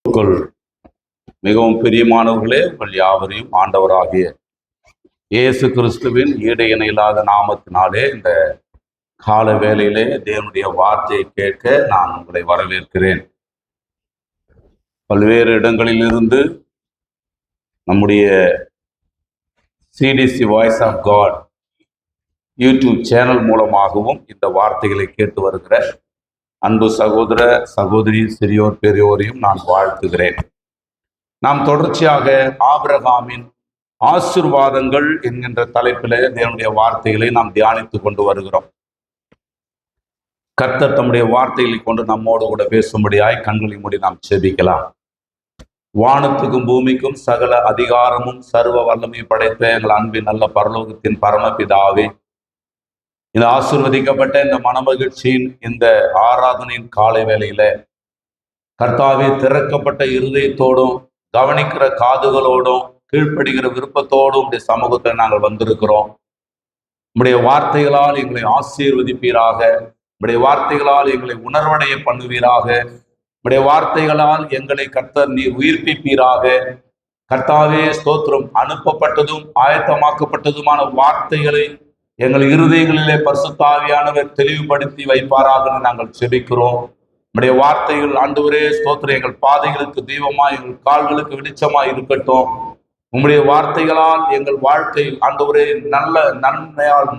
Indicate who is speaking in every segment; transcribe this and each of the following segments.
Speaker 1: உங்கள் மிகவும் பிரியமானவர்களே, உங்கள் யாவரையும் ஆண்டவராகிய இயேசு கிறிஸ்துவின் ஈடு இணையில்லாத நாமத்தினாலே இந்த கால வேளையிலே தேவனுடைய வார்த்தையை கேட்க நான் உங்களை வரவேற்கிறேன். பல்வேறு இடங்களிலிருந்து நம்முடைய CDC voice of God YouTube channel மூலமாகவும் இந்த வார்த்தைகளை கேட்டு வருகிற அன்பு சகோதர சகோதரி, சிறியோர் பெரியோரையும் நான் வாழ்த்துகிறேன். நாம் தொடர்ச்சியாக ஆபிரகாமின் ஆசீர்வாதங்கள் என்கின்ற தலைப்பில் தேவனுடைய வார்த்தைகளை நாம் தியானித்துக் கொண்டு வருகிறோம். கர்த்தர் தம்முடைய வார்த்தைகளை கொண்டு நம்மோடு கூட பேசும்படியாய் கண்களை மூடி நாம் செபிக்கலாம். வானத்துக்கும் பூமிக்கும் சகல அதிகாரமும் சர்வ வல்லமை படைத்த எங்கள் அன்பின் நல்ல பரலோகத்தின் பரமபிதாவே, இந்த ஆசீர்வதிக்கப்பட்ட இந்த மனமகிழ்ச்சியின் இந்த ஆராதனையின் காலை வேளையில கர்த்தாவே, திறக்கப்பட்ட இருதயத்தோடும் கவனிக்கிற காதுகளோடும் கீழ்ப்படுகிற விருப்பத்தோடும் உடைய சமூகத்தில் நாங்கள் வந்திருக்கிறோம். உடைய வார்த்தைகளால் எங்களை ஆசீர்வதிப்பீராக. உடைய வார்த்தைகளால் எங்களை உணர்வடைய பண்ணுவீராக. உடைய வார்த்தைகளால் எங்களை கர்த்தர் நீர் உயிர்ப்பிப்பீராக. கர்த்தாவே ஸ்தோத்திரம். அனுப்பப்பட்டதும் ஆயத்தமாக்கப்பட்டதுமான வார்த்தைகளை எங்கள் இருதயங்களிலே பரிசுத்த ஆவியானவர் தெளிவுபடுத்தி வைப்பாராக நாங்கள் செபிக்கிறோம். நம்முடைய வார்த்தைகள் ஆண்டவரே ஸ்தோத்திரம் எங்கள் பாதைகளுக்கு தீபமாய், எங்கள் கால்களுக்கு வெளிச்சமாய் இருக்கட்டும். உம்முடைய வார்த்தைகளால் எங்கள் வாழ்க்கை ஆண்டவரே நல்ல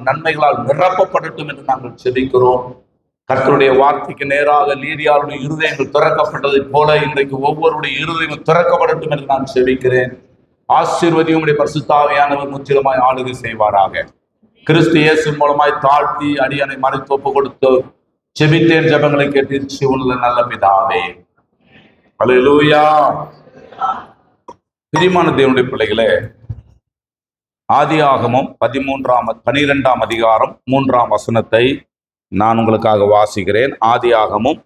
Speaker 1: நன்மைகளால் நிரப்பப்படட்டும் என்று நாங்கள் செபிக்கிறோம். கர்த்தருடைய வார்த்தைக்கு நேராக லீதியாருடைய இருதயங்கள் திறக்கப்பட்டதை போல இன்றைக்கு ஒவ்வொருடைய இருதயங்கள் திறக்கப்படட்டும் என்று நான் செபிக்கிறேன். ஆசீர்வதியும் உம்முடைய பரிசுத்த ஆவியானவர் முற்றிலுமாய் ஆளுகை செய்வாராக. கிறிஸ்து இயேசு மூலமாய் தாழ்த்தி அடியனை மறைத்து ஒப்பு கொடுத்து செபித்தேன். ஜெபங்களை கேட்டு உள்ள நல்ல பிதாவே, அல்லேலூயா. பிரியமான தேவனுடைய பிள்ளைகளே, ஆதியாகமம் 12ஆம் அதிகாரம் 3ஆம் வசனத்தை நான் உங்களுக்காக வாசிக்கிறேன். ஆதியாகமம்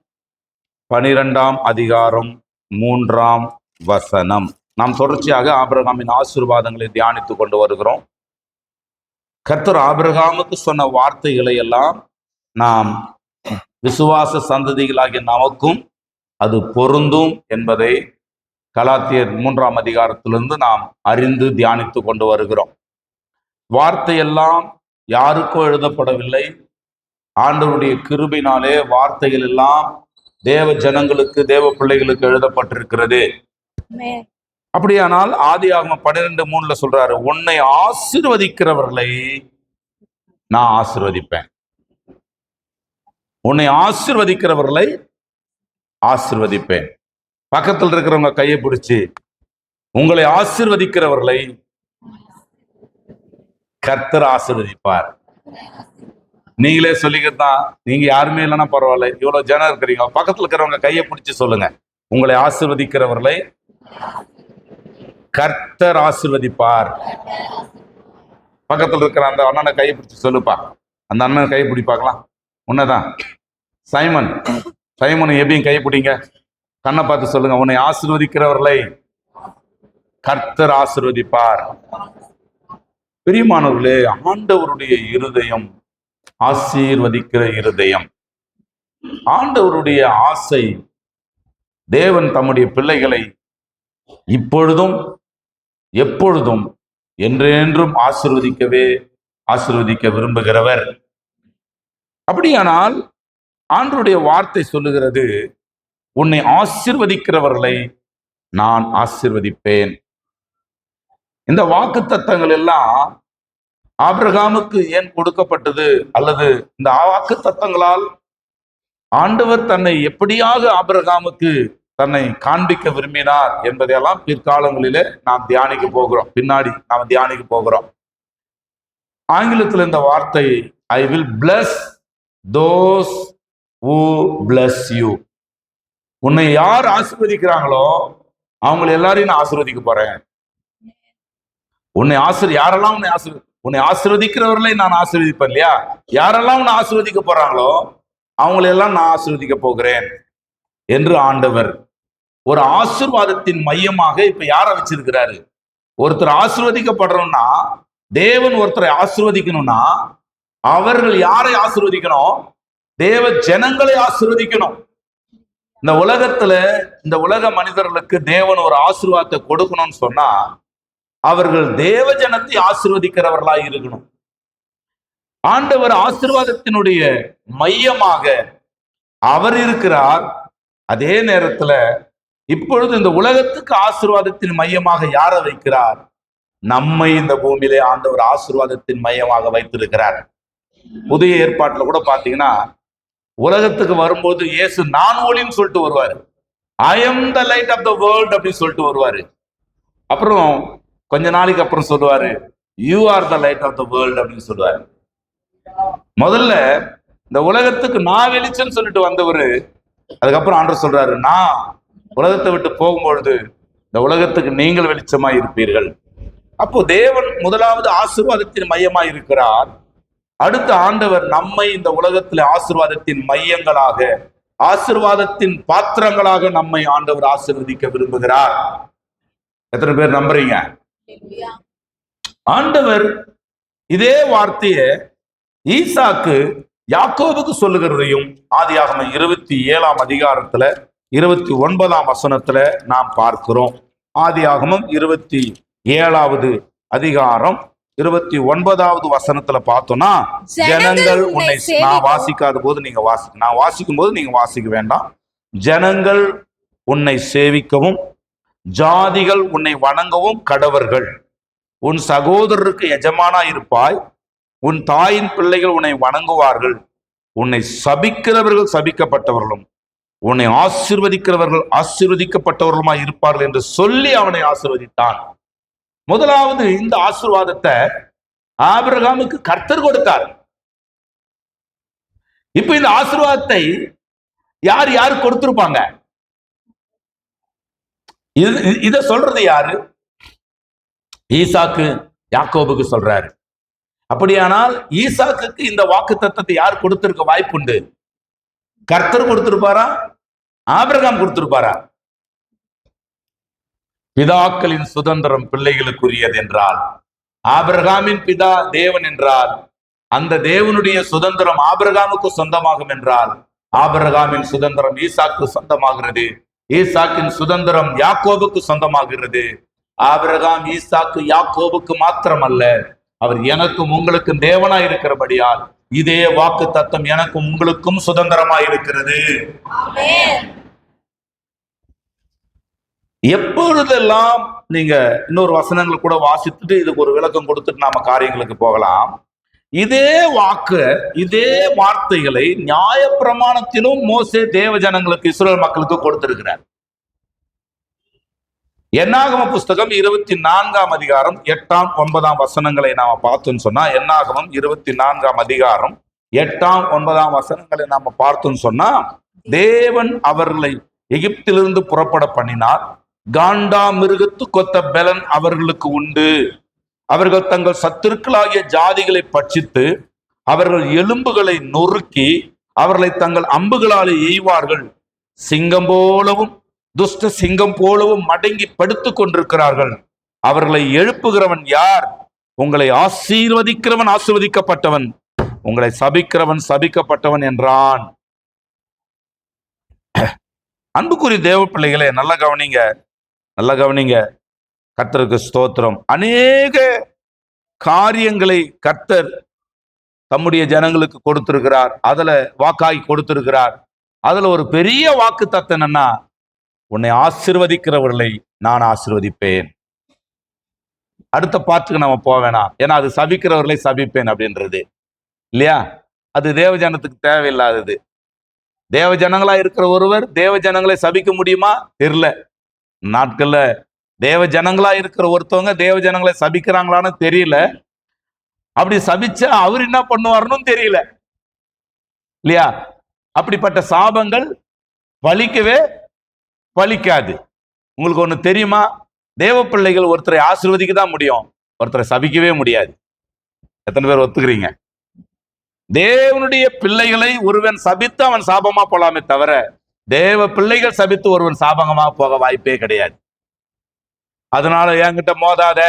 Speaker 1: 12ஆம் அதிகாரம் 3ஆம் வசனம். நாம் தொடர்ச்சியாக ஆபிரகாமின் ஆசீர்வாதங்களை தியானித்துக் கொண்டு வருகிறோம். கர்த்தர் ஆபிரகாமுக்கு சொன்ன வார்த்தைகளை எல்லாம் நாம் விசுவாச சந்ததிகளாகிய நமக்கும் அது பொருந்தும் என்பதை கலாத்தியர் 3ஆம் அதிகாரத்திலிருந்து நாம் அறிந்து தியானித்து கொண்டு வருகிறோம். வார்த்தையெல்லாம் யாருக்கோ எழுதப்படவில்லை. ஆண்டவருடைய கிருபையினாலே வார்த்தைகள் எல்லாம் தேவ ஜனங்களுக்கு, தேவ பிள்ளைகளுக்கு எழுதப்பட்டிருக்கிறது. அப்படியானால் ஆதியாகமம் 12:3 சொல்றாரு, உன்னை ஆசீர்வதிக்கிறவர்களை நான் ஆசீர்வதிப்பேன். உன்னை ஆசீர்வதிக்கிறவர்களை ஆசீர்வதிப்பேன். பக்கத்தில் இருக்கிறவங்க கையை பிடிச்சு, உங்களை ஆசீர்வதிக்கிறவர்களை கர்த்தர் ஆசீர்வதிப்பார். நீங்களே சொல்லிக்கத்தான், நீங்க யாருமே இல்லைன்னா பரவாயில்ல, இவ்வளவு ஜனம் இருக்கிறீங்க, பக்கத்தில் இருக்கிறவங்க கையை பிடிச்சு சொல்லுங்க, உங்களை ஆசீர்வதிக்கிறவர்களை கர்த்தர் ஆசீர்வதிப்பார். பக்கத்தில் இருக்கிற அந்த அண்ணனை கையை பிடிச்சு சொல்லுப்பா. அந்த அண்ணனை கையை பிடிப்பாக்கலாம். உன்னதான் சைமன், எப்படியும் கையை பிடிங்க, கண்ணை பார்த்து சொல்லுங்க, உன்னை ஆசீர்வதிக்கிறவர்களை கர்த்தர் ஆசீர்வதிப்பார். பிரியமானவர்களே, ஆண்டவருடைய இருதயம் ஆசீர்வதிக்கிற இருதயம். ஆண்டவருடைய ஆசை தேவன் தம்முடைய பிள்ளைகளை இப்பொழுதும் எப்பொழுதும் என்றென்றும் ஆசீர்வதிக்க விரும்புகிறவர். அப்படியானால் ஆண்டவருடைய வார்த்தை சொல்லுகிறது, உன்னை ஆசீர்வதிக்கிறவர்களை நான் ஆசீர்வதிப்பேன். இந்த வாக்குத்தத்தங்கள் எல்லாம் ஆபிரகாமுக்கு ஏன் கொடுக்கப்பட்டது, அல்லது இந்த வாக்குத்தத்தங்களால் ஆண்டவர் தன்னை எப்படியாக ஆபிரகாமுக்கு தன்னை காண்பிக்க விரும்பினார் என்பதையெல்லாம் பிற்காலங்களிலே நாம் தியானிக்க போகிறோம். பின்னாடி நாம் தியானிக்க போகிறோம். ஆங்கிலத்தில் இந்த வார்த்தை, I will bless those who bless you. உன்னை யார் ஆசீர்வதிக்கிறாங்களோ அவங்களை எல்லாரையும் நான் ஆசீர்வதிக்க போறேன். யாரெல்லாம் உன்னை ஆசீர்வதிக்கிறவர்களை நான் ஆசீர்வதிப்பேன் இல்லையா? யாரெல்லாம் உன்னை ஆசீர்வதிக்க போறாங்களோ அவங்களை எல்லாம் நான் ஆசீர்வதிக்க போகிறேன் என்று ஆண்டவர் ஒரு ஆசீர்வாதத்தின் மையமாக இப்ப யாரை வச்சிருக்கிறாரு? ஒருத்தர் ஆசீர்வதிக்கப்படுறோம்னா, தேவன் ஒருத்தரை ஆசீர்வதிக்கணும்னா அவர்கள் யாரை ஆசீர்வதிக்கணும்? தேவ ஜனங்களை ஆசீர்வதிக்கணும். இந்த உலகத்துல இந்த உலக மனிதர்களுக்கு தேவன் ஒரு ஆசீர்வாதத்தை கொடுக்கணும்னு சொன்னா அவர்கள் தேவ ஜனத்தை ஆசீர்வதிக்கிறவர்களாய் இருக்கணும். ஆண்டவர் ஆசீர்வாதத்தினுடைய மையமாக அவர் இருக்கிறார். அதே நேரத்துல இப்பொழுது இந்த உலகத்துக்கு ஆசீர்வாதத்தின் மையமாக யாரை வைக்கிறார்? நம்மை இந்த பூமியிலே ஆண்டவர் ஆசீர்வாதத்தின் மையமாக வைத்திருக்கிறார். புதிய ஏற்பாட்டுல கூட பாத்தீங்கன்னா உலகத்துக்கு வரும்போது இயேசு நான் ஒளின்னு சொல்லிட்டு வருவாரு. I am the light of the world அப்படின்னு சொல்லிட்டு வருவாரு. அப்புறம் கொஞ்ச நாளைக்கு அப்புறம் சொல்லுவாரு, you are the light of the world அப்படின்னு சொல்லுவாரு. முதல்ல இந்த உலகத்துக்கு நான் வெளிச்சம்னு சொல்லிட்டு வந்தவரு, அதுக்கப்புறம் ஆண்டவர் சொல்றாரு, நான் உலகத்தை விட்டு போகும்பொழுது இந்த உலகத்துக்கு நீங்கள் வெளிச்சமா இருப்பீர்கள். அப்போ தேவன் முதலாவது ஆசீர்வாதத்தின் மையமா இருக்கிறார். அடுத்த ஆண்டவர் நம்மை இந்த உலகத்துல ஆசீர்வாதத்தின் மையங்களாக, ஆசீர்வாதத்தின் பாத்திரங்களாக நம்மை ஆண்டவர் ஆசீர்வதிக்க விரும்புகிறார். எத்தனை பேர் நம்புறீங்க? ஆண்டவர் இதே வார்த்தையை ஈசாக்கு யாக்கோபுக்கு சொல்லுகிறதையும் ஆதியாகமம் 27ஆம் அதிகாரத்துல 29ஆம் வசனத்துல நாம் பார்க்கிறோம். ஆதியாகமம் 27வது அதிகாரம் 29வது வசனத்துல பார்த்தோம்னா, ஜனங்கள் உன்னை, நான் வாசிக்காத போது நீங்க வாசிக்க, நான் வாசிக்கும் போது நீங்க வாசிக்க வேண்டாம். ஜனங்கள் உன்னை சேவிக்கவும் ஜாதிகள் உன்னை வணங்கவும் கடவர்கள். உன் சகோதரருக்கு எஜமானா இருப்பாய். உன் தாயின் பிள்ளைகள் உன்னை வணங்குவார்கள். உன்னை சபிக்கிறவர்கள் சபிக்கப்பட்டவர்களும் உன்னை ஆசீர்வதிக்கிறவர்கள் ஆசீர்வதிக்கப்பட்டவர்களுமாய் இருப்பார்கள் என்று சொல்லி அவனை ஆசீர்வதித்தான். முதலாவது இந்த ஆசீர்வாதத்தை ஆபிரகாமுக்கு கர்த்தர் கொடுத்தார். இப்ப இந்த ஆசீர்வாதத்தை யார் யார் கொடுத்திருப்பாங்க? இத சொல்றது யாரு? ஈசாக்கு யாக்கோபுக்கு சொல்றாரு. அப்படியானால் ஈசாக்குக்கு இந்த வாக்கு தத்தத்தை யார் கொடுத்திருக்க வாய்ப்புண்டு? கர்த்தர் கொடுத்திருப்பாரா? ஆபிரகாம் கொடுத்திருப்பாரா? பிதாக்களின் சுதந்திரம் பிள்ளைகளுக்குரியது என்றால், ஆபிரகாமின் பிதா தேவன் என்றால், அந்த தேவனுடைய சுதந்திரம் ஆபிரகாமுக்கு சொந்தமாகும் என்றால், ஆபிரகாமின் சுதந்திரம் ஈசாக்கு சொந்தமாகிறது. ஈசாக்கின் சுதந்திரம் யாக்கோபுக்கு சொந்தமாகிறது. ஆபிரகாம் ஈசாக்கு யாக்கோபுக்கு மாத்திரமல்ல, அவர் எனக்கும் உங்களுக்கும் தேவனா இருக்கிறபடியால் இதே வாக்கு தத்தம் எனக்கும் உங்களுக்கும் சுதந்திரமா இருக்கிறது. எப்பொழுதெல்லாம் நீங்க இன்னொரு வசனங்களை கூட வாசித்துட்டு இதுக்கு ஒரு விளக்கம் கொடுத்துட்டு நாம காரியங்களுக்கு போகலாம். இதே வாக்கு, இதே வார்த்தைகளை நியாயப்பிரமாணத்திலும் மோசே தேவ ஜனங்களுக்கு, இஸ்ரவேல் மக்களுக்கு கொடுத்திருக்கிறார். என்னாகம புஸ்தகம் 24ஆம் அதிகாரம் 8ஆம் 9ஆம் வசனங்களை நாம பார்த்தோம்னு சொன்னா, என்னாகமம் 24ஆம் அதிகாரம் 8ஆம் 9ஆம் வசனங்களை நாம பார்த்தோம்னு சொன்னா, தேவன் அவர்களை எகிப்திலிருந்து புறப்பட பண்ணினார். காண்டா மிருகத்து கொத்த பெலன் அவர்களுக்கு உண்டு. அவர்கள் தங்கள் சத்துருக்களாகிய ஜாதிகளை பட்சித்து அவர்கள் எலும்புகளை நொறுக்கி அவர்களை தங்கள் அம்புகளாலே எய்வார்கள். சிங்கம் போலவும் துஷ்ட சிங்கம் போலவும் மடங்கி படுத்துக் கொண்டிருக்கிறார்கள். அவர்களை எழுப்புகிறவன் யார்? உங்களை ஆசீர்வதிக்கிறவன் ஆசீர்வதிக்கப்பட்டவன், உங்களை சபிக்கிறவன் சபிக்கப்பட்டவன் என்றான். அன்புக்குரிய தேவ பிள்ளைகளே, நல்ல கவனிங்க, நல்ல கவனிங்க. கர்த்தருக்கு ஸ்தோத்திரம். அநேக காரியங்களை கர்த்தர் தம்முடைய ஜனங்களுக்கு கொடுத்திருக்கிறார். அதுல வாக்காய் கொடுத்திருக்கிறார். அதுல ஒரு பெரிய வாக்கு தத்தம் என்னன்னா, உன்னை ஆசீர்வதிக்கிறவர்களை நான் ஆசீர்வதிப்பேன். அடுத்த பாட்டுக்கு நம்ம போக வேணாம், ஏன்னா அது சபிக்கிறவர்களை சபிப்பேன் அப்படின்றது இல்லையா? அது தேவ ஜனத்துக்கு தேவையில்லாதது. தேவ ஜனங்களா இருக்கிற ஒருவர் தேவ ஜனங்களை சபிக்க முடியுமா? தெரியல. நாட்கள்ல தேவ ஜனங்களா இருக்கிற ஒருத்தவங்க தேவ ஜனங்களை சபிக்கிறாங்களான்னு தெரியல. அப்படி சபிச்சா அவர் என்ன பண்ணுவாருன்னு தெரியல இல்லையா? அப்படிப்பட்ட சாபங்கள் பலிக்கவே பலிக்காது. உங்களுக்கு ஒண்ணு தெரியுமா? தேவ பிள்ளைகள் ஒருத்தரை ஆசீர்வதிக்க தான் முடியும், ஒருத்தரை சபிக்கவே முடியாது. எத்தனை பேர் ஒத்துக்கிறீங்க? தேவனுடைய பிள்ளைகளை ஒருவன் சபித்து அவன் சாபமா போலாமே தவிர, தேவ பிள்ளைகள் சபித்து ஒருவன் சாபகமா போக வாய்ப்பே கிடையாது. அதனால என்கிட்ட மோதாத,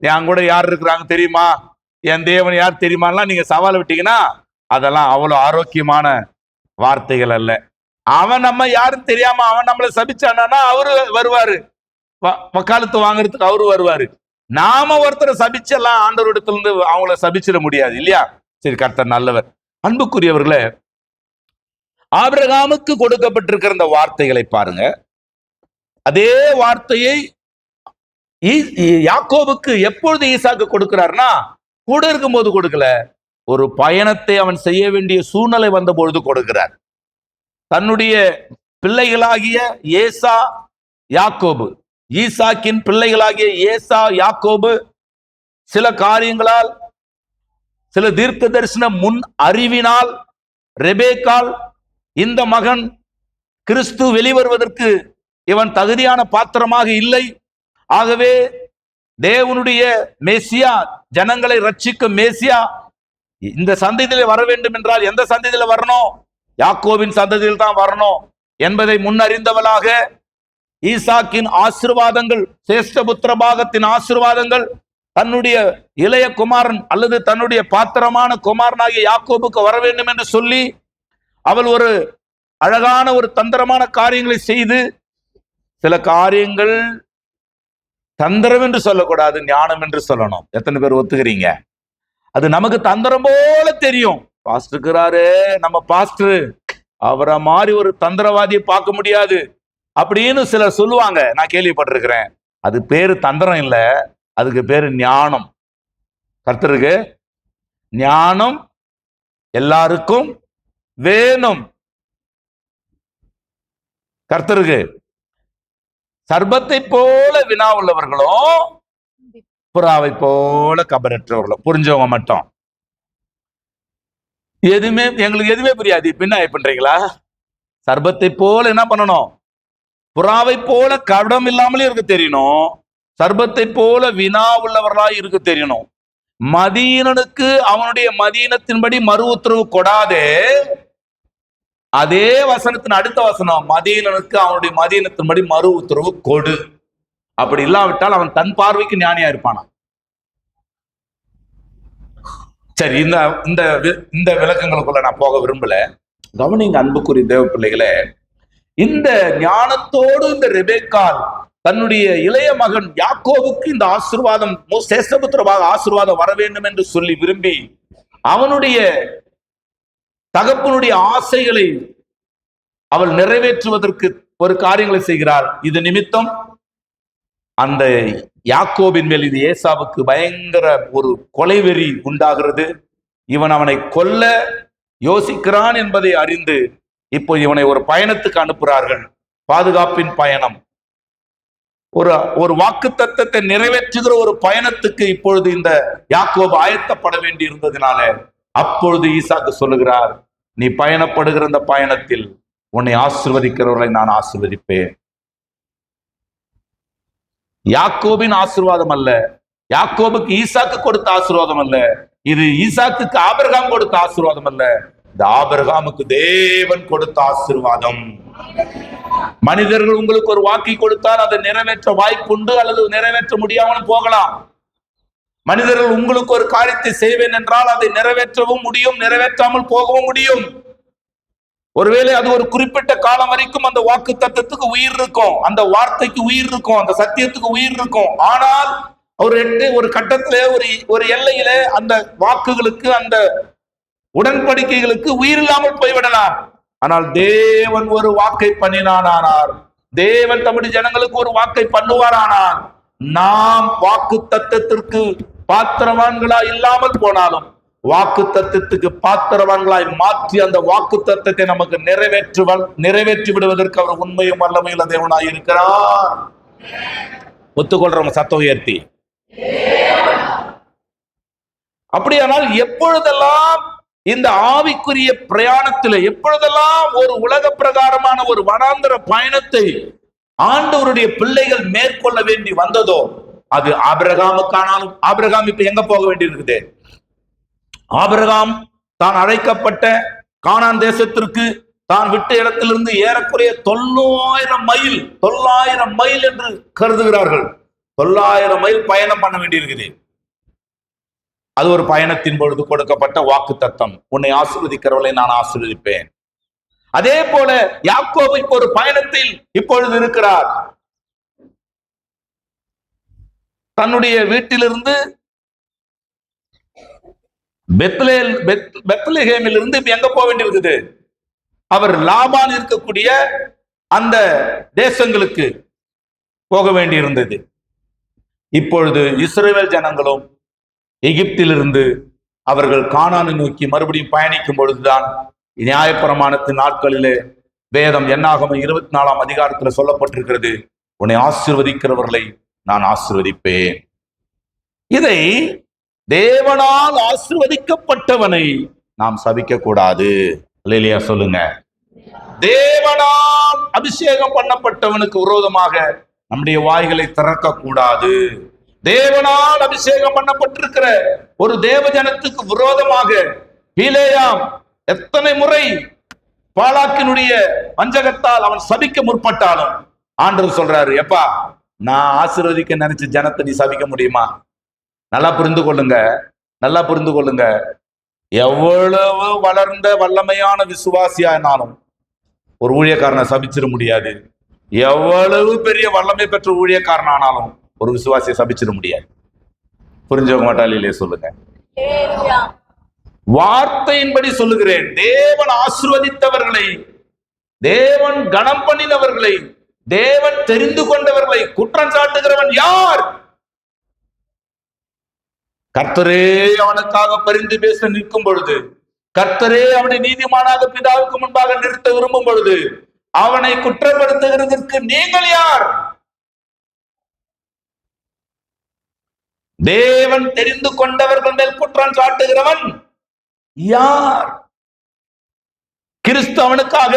Speaker 1: என் கூட யார் இருக்கிறாங்க தெரியுமா, என் தேவன் யார் தெரியுமாலாம் நீங்க சவால் விட்டீங்கன்னா அதெல்லாம் அவ்வளவு ஆரோக்கியமான வார்த்தைகள் அல்ல. அவன் நம்ம யாரும் தெரியாம அவன் நம்மளை சபிச்சானா அவரு வருவாரு, வக்காலத்து வாங்குறதுக்கு அவரு வருவாரு. நாம ஒருத்தரை சபிச்செல்லாம் ஆண்டவரிடத்துல இருந்து அவங்கள சபிச்சிட முடியாது இல்லையா? சரி, கர்த்தர் நல்லவர். அன்புக்குரியவர்களே, ஆபிரகாமுக்கு கொடுக்கப்பட்டிருக்கிற இந்த வார்த்தைகளை பாருங்க. அதே வார்த்தையை யாக்கோபுக்கு எப்பொழுது ஈசாக்கு கொடுக்கிறார்னா, கூட இருக்கும்போது கொடுக்கல, ஒரு பயணத்தை அவன் செய்ய வேண்டிய சூழ்நிலை வந்த பொழுது கொடுக்கிறார். தன்னுடைய பிள்ளைகளாகிய ஏசா யாக்கோபு, ஈசாக்கின் பிள்ளைகளாகிய ஏசா யாக்கோபு சில காரியங்களால், சில தீர்க்க தரிசன முன் அறிவினால், ரெபேக்கால் இந்த மகன் கிறிஸ்து வெளிவருவதற்கு இவன் தகுதியான பாத்திரமாக இல்லை, ஆகவே தேவனுடைய மேசியா, ஜனங்களை ரட்சிக்கும் மேசியா இந்த சந்ததியில வர வேண்டும் என்றால் எந்த சந்ததியில வரணும்? யாக்கோபின் சந்ததியில் தான் வரணும் என்பதை முன்னறிந்தவளாக ஈசாக்கின் ஆசீர்வாதங்கள், சேஷ்டபுத்திர பாகத்தின் ஆசீர்வாதங்கள் தன்னுடைய இளைய குமாரன் அல்லது தன்னுடைய பாத்திரமான குமாரனாகிய யாக்கோபுக்கு வர வேண்டும் என்று சொல்லி அவள் ஒரு அழகான ஒரு தந்திரமான காரியங்களை செய்து, சில காரியங்கள் தந்திரம் என்று சொல்லக்கூடாது, ஞானம் என்று சொல்லணும். எத்தனை பேர் ஒத்துக்கிறீங்க? அது நமக்கு தந்திரம் போல தெரியும். பாஸ்டருக்கிறாரு, நம்ம பாஸ்டர், அவரை மாதிரி ஒரு தந்திரவாதியை பார்க்க முடியாது அப்படின்னு சிலர் சொல்லுவாங்க, நான் கேள்விப்பட்டிருக்கிறேன். அது பேரு தந்திரம் இல்ல, அதுக்கு பேரு ஞானம். கர்த்தருக்கு ஞானம் எல்லாருக்கும் வேணும். கர்த்தருக்கு சர்பத்தை போல வினா உள்ளவர்களும் புறாவை போல கபரற்றவர்களும். புரிஞ்சவங்க மட்டும். எதுவுமே எங்களுக்கு எதுவுமே புரியாது. பின்ன பண்றீங்களா? சர்பத்தை போல என்ன பண்ணணும்? புறாவை போல கபடம் இல்லாமலே இருக்க தெரியணும். சர்பத்தை போல வினா உள்ளவர்களாய் இருக்க தெரியணும். மதீனனுக்கு அவனுடைய மதீனத்தின்படி மறு உத்தரவு கொடாதே, அதே வசனத்தின் அடுத்த வசனம், மதீனனுக்கு அவனுடைய மதீனத்தின்படி மறு உத்தரவு கொடு. அப்படி இல்லாவிட்டால் அவன் தன் பார்வைக்கு ஞானியா இருப்பானா? சரி, இந்த விளக்கங்களுக்குள்ள நான் போக விரும்பல. கவனிங்க அன்புக்குரிய தேவ பிள்ளைகளே, இந்த ஞானத்தோடு இந்த ரெபேக்கால் தன்னுடைய இளைய மகன் யாக்கோவுக்கு இந்த ஆசீர்வாதம், சேஷ்டபுத்திரமாக ஆசீர்வாதம் வர வேண்டும் என்று சொல்லி விரும்பி அவனுடைய தகப்பனுடைய ஆசைகளை அவள் நிறைவேற்றுவதற்கு ஒரு காரியங்களை செய்கிறாள். இது நிமித்தம் அந்த யாக்கோபின் மேல், இது ஏசாவுக்கு பயங்கர ஒரு கொலைவெறி உண்டாகிறது. இவன் அவனை கொல்ல யோசிக்கிறான் என்பதை அறிந்து இப்போ இவனை ஒரு பயணத்துக்கு அனுப்புகிறார்கள். பாதுகாப்பின் பயணம், ஒரு வாக்கு தத்தத்தை நிறைவேற்றுகிற ஒரு பயணத்துக்கு இப்பொழுது இந்த யாக்கோபு ஆயத்தப்பட வேண்டி இருந்ததினால அப்பொழுது ஈசாக்கு சொல்லுகிறார், நீ பயணப்படுகிற இந்த பயணத்தில் உன்னை ஆசீர்வதிக்கிறவர்களை நான் ஆசீர்வதிப்பேன். யாக்கோபின் ஆசீர்வாதம் அல்ல, யாக்கோபுக்கு ஈசாக்கு கொடுத்த ஆசீர்வாதம் அல்ல, இது ஈசாக்குக்கு ஆபிரகாம் கொடுத்த ஆசீர்வாதம் அல்ல, இந்த ஆபிரகாமுக்கு தேவன் கொடுத்த ஆசீர்வாதம். மனிதர்கள் உங்களுக்கு ஒரு வாக்கை கொடுத்தால் அதை நிறைவேற்ற வாய்ப்புண்டு அல்லது நிறைவேற்ற முடியாமல் போகலாம். மனிதர்கள் உங்களுக்கு ஒரு காரியத்தை செய்வேன் என்றால் அதை நிறைவேற்றவும் முடியும், நிறைவேற்றாமல் போகவும் முடியும். ஒருவேளை அது ஒரு குறிப்பிட்ட காலம் வரைக்கும் அந்த வாக்கு தத்தத்துக்கு உயிர் இருக்கும், அந்த வார்த்தைக்கு உயிர் இருக்கும், அந்த சத்தியத்துக்கு உயிர் இருக்கும். ஆனால் ஒரு கட்டத்திலே ஒரு எல்லையில அந்த வாக்குகளுக்கு, அந்த உடன்படிக்கைகளுக்கு உயிர் இல்லாமல் போய்விடலாம். ஆனால் தேவன் ஒரு வாக்கை பண்ணினானார், தேவன் தம்முடைய ஜனங்களுக்கு ஒரு வாக்கை பண்ணுவாரானால், நாம் வாக்கு தத்தத்திற்கு பாத்திரவான்களா இல்லாமல் போனாலும் வாக்கு தத்தத்துக்கு பாத்திரவான்களாய் மாற்றி அந்த வாக்கு தத்தத்தை நமக்கு நிறைவேற்றி விடுவதற்கு அவர் உண்மையும் வல்லமையுள்ள தேவனாய் இருக்கிறார். ஒத்துக்கொள்றவங்க சத்தம் உயர்த்தி. அப்படியானால் எப்பொழுதெல்லாம் இந்த ஆவிக்குரிய பிரயாணத்தில், எப்பொழுதெல்லாம் ஒரு உலக பிரகாரமான ஒரு வனாந்தர பயணத்தை ஆண்டவருடைய பிள்ளைகள் மேற்கொள்ள வேண்டி வந்ததோ, அது ஆபிரகாமுக்கானாலும், ஆபிரகாம் இப்ப எங்க போக வேண்டி இருக்குது? ஆபிரகாம் தான் அழைக்கப்பட்ட கானான் தேசத்திற்கு தான் விட்ட இடத்திலிருந்து ஏறக்குறைய 900 மைல் என்று கருதுகிறார்கள். 900 மைல் பயணம் பண்ண வேண்டியிருக்குது. அது ஒரு பயணத்தின் பொழுது கொடுக்கப்பட்ட வாக்கு தத்தம். உன்னை ஆசீர்வதிக்கிறவளை நான் ஆசீர்வதிப்பேன். அதே போல யாக்கோபு இப்போ ஒரு பயணத்தில் இப்பொழுது இருக்கிறார். தன்னுடைய வீட்டிலிருந்து பெத்லெகேமில் இருந்து எங்க போக வேண்டியிருக்குது? அவர் லாபான் இருக்கக்கூடிய அந்த தேசங்களுக்கு போக வேண்டியிருந்தது. இப்பொழுது இஸ்ரவேல் ஜனங்களும் எகிப்திலிருந்து அவர்கள் கானானை நோக்கி மறுபடியும் பயணிக்கும் பொழுதுதான் நியாயப்பிரமாணத்தின் நாட்களிலே வேதம் என்னாகமம் 24ஆம் அதிகாரத்தில் சொல்லப்பட்டிருக்கிறது, உன்னை ஆசீர்வதிக்கிறவர்களை நான் ஆசீர்வதிப்பேன். இதை தேவனால் ஆசீர்வதிக்கப்பட்டவனை நாம் சபிக்க கூடாது. அல்லேலூயா சொல்லுங்க. தேவனால் அபிஷேகம் பண்ணப்பட்டவனுக்கு விரோதமாக நம்முடைய வாய்களை திறக்க கூடாது. தேவனால் அபிஷேகம் பண்ணப்பட்டிருக்கிற ஒரு தேவ ஜனத்துக்கு விரோதமாக பிலேயாம் எத்தனை முறை பாலாக்கினுடைய வஞ்சகத்தால் அவன் சபிக்க முற்பட்டாலும் ஆண்டவர் சொல்றாரு, எப்பா நான் ஆசீர்வதிக்க நினைச்ச ஜனத்தை நீ சபிக்க முடியுமா? நல்லா புரிந்து கொள்ளுங்க, நல்லா புரிந்து கொள்ளுங்க. எவ்வளவு வளர்ந்த வல்லமையான விசுவாசியானாலும் ஒரு ஊழியக்காரனை சபிச்சிட முடியாது. எவ்வளவு பெரிய வல்லமை பெற்ற ஊழியக்காரனானாலும் ஒரு விசுவாசியை சபிச்சிட முடியாது. புரிஞ்சவங்க மாட்டாளிலே சொல்லுங்க. வார்த்தையின்படி சொல்லுகிறேன், தேவன் ஆசீர்வதித்தவர்களை, தேவன் கனம் பண்ணினவர்களை, தேவன் தெரிந்து கொண்டவர்களை குற்றம் சாட்டுகிறவன் யார்? கர்த்தரே அவனுக்காக பரிந்து பேச நிற்கும் பொழுது, கர்த்தரே அவனை நீதிமானாக பிதாவுக்கு முன்பாக நிறுத்த விரும்பும் பொழுது அவனை குற்றப்படுத்துகிறதற்கு நீங்கள் யார்? தேவன் தெரிந்து கொண்டவர்கள் மேல் குற்றம் சாட்டுகிறவன் யார்? கிறிஸ்து அவனுக்காக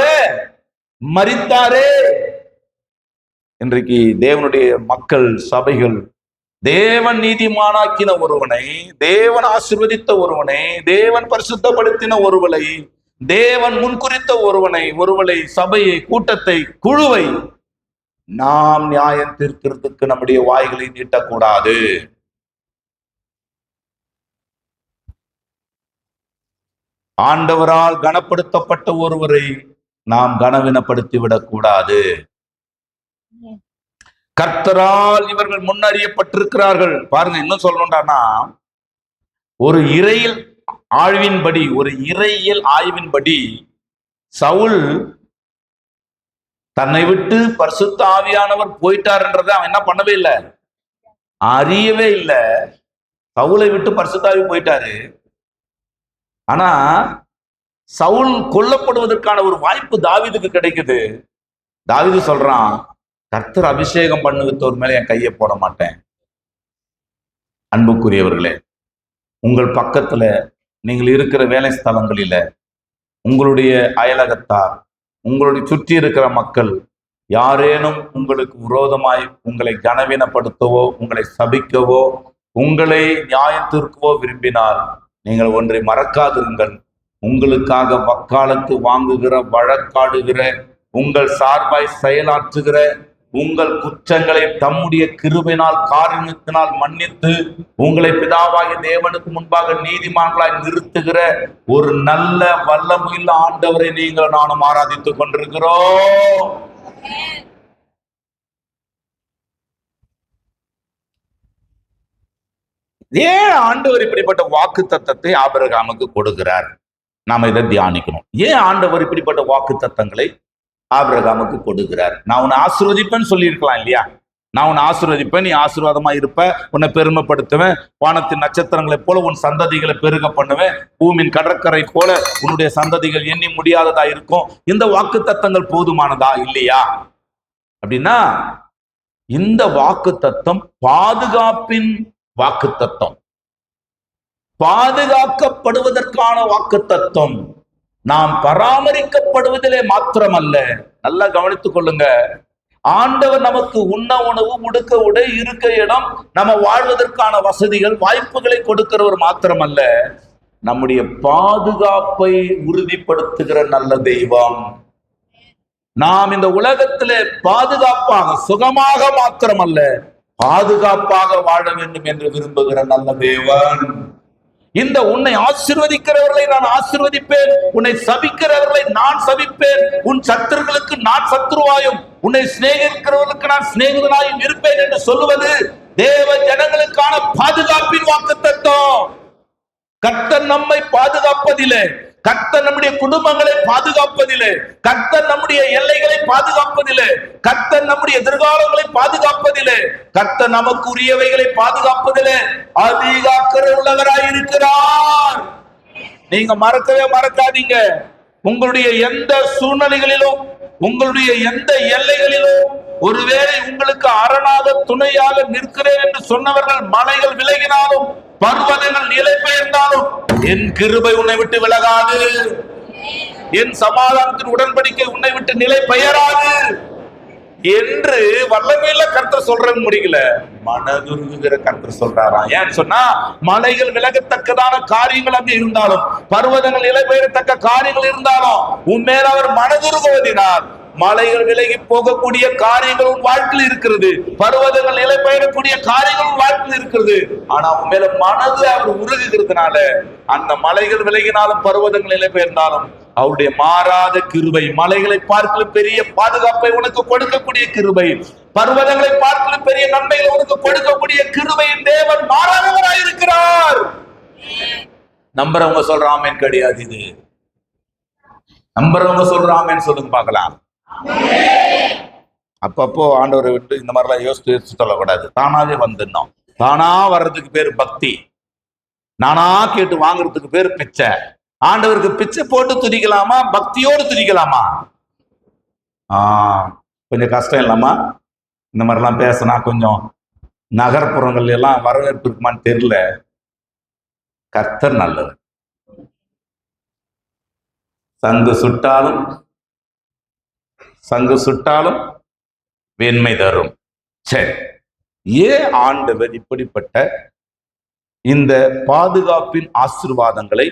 Speaker 1: மரித்தாரே. இன்றைக்கு தேவனுடைய மக்கள், சபைகள் தேவன் நீதிமானாக்கின ஒருவனை, தேவன் ஆசீர்வதித்த ஒருவனை, தேவன் பரிசுத்தப்படுத்தின ஒருவனை, தேவன் முன்குறித்த ஒருவனை, சபையை, கூட்டத்தை, குழுவை நாம் நியாயம் தீர்க்கிறதுக்கு நம்முடைய வாய்களை நீட்டக்கூடாது. ஆண்டவரால் கனப்படுத்தப்பட்ட ஒருவரை நாம் கனவீனப்படுத்தி விடக்கூடாது. கர்த்தரால் இவர்கள் முன்னறியப்பட்டிருக்கிறார்கள். பாருங்க, இன்னும் சொல்லணும்டானா, ஒரு இறையியல் ஆய்வின்படி சவுல் தன்னை விட்டு பரிசுத்த ஆவியானவர் போயிட்டார்ன்றதை அவன் என்ன பண்ணவே இல்லை, அறியவே இல்லை. சவுலை விட்டு பரிசுத்த ஆவி போயிட்டாரு. ஆனா சவுல் கொல்லப்படுவதற்கான ஒரு வாய்ப்பு தாவீதுக்கு கிடைக்குது. தாவீது சொல்றான், கர்த்தர் அபிஷேகம் பண்ணுவித்தோர் மேல என் கையை போட மாட்டேன். அன்புக்குரியவர்களே, உங்கள் பக்கத்துல நீங்கள் இருக்கிற வேலை ஸ்தலங்களில, உங்களுடைய அயலகத்தார், உங்களுடைய சுற்றி இருக்கிற மக்கள் யாரேனும் உங்களுக்கு விரோதமாய் உங்களை கனவீனப்படுத்தவோ, உங்களை சபிக்கவோ, உங்களை நியாயத்திற்கவோ விரும்பினால் நீங்கள் ஒன்றை மறக்காதிருங்கள். உங்களுக்காக வக்காலத்து வாங்குகிற, வழக்காடுகிற, உங்கள் சார்பாய் செயலாற்றுகிற, உங்கள் குற்றங்களை தம்முடைய கிருபையினால் காரணத்தினால் மன்னித்து உங்களை பிதாவாகிய தேவனுக்கு முன்பாக நீதிமான்களாய் நிறுத்துகிற ஒரு நல்ல வல்லமையுள்ள ஆண்டவரை நீங்கள் நானும் ஆராதித்துக் கொண்டிருக்கிறோம். ஏன் ஆண்டவர் இப்படிப்பட்ட வாக்கு தத்தத்தை ஆபிரகாமுக்கு கொடுக்கிறார்? நாம இதை தியானிக்கணும். ஏன் ஆண்டவர் இப்படிப்பட்ட வாக்கு தத்தங்களை ஆபிரகாமுக்கு கொடுக்கிறார்? நான் உன்னை ஆசீர்வதிப்பேன்னு சொல்லி இருக்கலாம் இல்லையா? நான் உன்னை ஆசீர்வதிப்பேன், நீ ஆசீர்வாதமா இருப்ப, உன்னை பெருமைப்படுத்துவேன், வானத்தின் நட்சத்திரங்களை போல உன் சந்ததிகளை பெருக பண்ணுவேன், பூமியின் கடற்கரை போல உன்னுடைய சந்ததிகள் எண்ணி முடியாததா இருக்கும். இந்த வாக்கு தத்தங்கள் போதுமானதா இல்லையா? அப்படின்னா இந்த வாக்கு தத்தம் பாதுகாப்பின் வாக்கு தத்தம், பாதுகாக்கப்படுவதற்கான வாக்கு தத்தம், நாம் பராமரிக்கப்படுவதிலே மாத்திரமல்ல. நல்லா கவனித்துக் கொள்ளுங்க. ஆண்டவர் நமக்கு உண்ண உணவு, உடுக்க உடை, இருக்க இடம், நம்ம வாழ்வதற்கான வசதிகள், வாய்ப்புகளை கொடுக்கிறவர் மாத்திரமல்ல, நம்முடைய பாதுகாப்பை உறுதிப்படுத்துகிற நல்ல தெய்வம். நாம் இந்த உலகத்திலே பாதுகாப்பாக, சுகமாக மாத்திரமல்ல, பாதுகாப்பாக வாழ வேண்டும் என்று விரும்புகிற நல்ல தேவன். இந்த உன்னை ஆசீர்வதிக்கிறவர்களை நான் ஆசீர்வதிப்பேன், உன்னை சபிக்கிறவர்களை நான் சபிப்பேன், உன் சத்துருக்களுக்கு நான் சத்துருவாயும் உன்னை சிநேகிக்கிறவர்களுக்கு நான் சிநேகிதனாயும் இருப்பேன் என்று சொல்லுவது தேவ ஜனங்களுக்கான பாதுகாப்பின் வாக்குத்தத்தம். கர்த்தர் நம்மை பாதுகாப்பதிலே, கர்த்தர் நம்முடைய குடும்பங்களை பாதுகாப்பதிலே, கர்த்தர் நம்முடைய எல்லைகளை பாதுகாப்பதிலே, கர்த்தர் நம்முடைய எதிர்காலங்களை பாதுகாப்பதிலே, கர்த்தர் நமக்கு உரியவைகளை பாதுகாப்பதிலே அதிக அக்கறை உள்ளவராய் இருக்கிறார். நீங்க மறக்கவே மறக்காதீங்க. உங்களுடைய எந்த சூழ்நிலைகளிலும், உங்களுடைய எந்த எல்லைகளிலும் ஒருவேளை உங்களுக்கு அரணாக துணையாக நிற்கிறேன் என்று சொன்னவர்கள் மலைகள் விலகினாலும், பர்வதங்கள் நிலை பெயர்ந்தாலும், என் கிருபை உன்னை விட்டு விலகாது, என் சமாதானத்தின் உடன்படிக்கை உன்னை விட்டு நிலை பெயராது என்று வல்லமையில கர்த்தர் சொல்றது முடியல, மனதுருகுகிற கர்த்தர் சொல்றாராம். ஏன்னு சொன்னா, மலைகள் விலகத்தக்கதான காரியங்கள் அங்கே இருந்தாலும், பர்வதங்கள் நிலை பெயரத்தக்க காரியங்கள் இருந்தாலும், உண்மையில அவர் மனதுருகுவதினால் மலைகள் விலகி போகக்கூடிய காரியங்கள் உன் வாழ்க்கையில் இருக்கிறது, பர்வதங்கள் நிலை பெயரக்கூடிய காரியங்கள் உன் வாழ்க்கையில் இருக்கிறது. ஆனா உன் மேல மனது அவர் உருகுகிறதுனால, அந்த மலைகள் விலகினாலும் பர்வதங்கள் நிலை பெயர்ந்தாலும் அவருடைய மாறாத கிருபை, மலைகளை பார்க்கலும் பெரிய பாதுகாப்பை உனக்கு கொடுக்கக்கூடிய கிருபை, பர்வதங்களை பார்க்கலும் பெரிய நன்மைகளை உனக்கு கொடுக்கக்கூடிய கிருபையின் தேவன் மாறாதவராயிருக்கிறார். நம்புறவங்க சொல்ற ஆமேன் கிடையாது. இது நம்புறவங்க சொல்ற ஆமேன் சொல்லுங்க பார்க்கலாம். அப்பப்போ ஆண்டவரை விட்டு இந்த மாதிரிலாம் யோசிச்சு சொல்லக்கூடாது. தானாவே வந்துடணும். தானா வர்றதுக்கு பேர் பக்தி, நானா கேட்டு வாங்குறதுக்கு பேர் பிச்சை. ஆண்டவருக்கு பிச்சை போட்டு துதிக்கலாமா, பக்தியோடு துதிக்கலாமா? கொஞ்சம் கஷ்டம் இல்லாமா? இந்த மாதிரிலாம் பேசினா கொஞ்சம் நகர்ப்புறங்கள் எல்லாம் வரவேற்பு இருக்குமான்னு தெரியல. கர்த்தர் நல்லது. சங்கு சுட்டாலும் வெண்மை தரும். சரி, ஏன் ஆண்டவர் இப்படிப்பட்ட இந்த பாதுகாப்பின் ஆசீர்வாதங்களை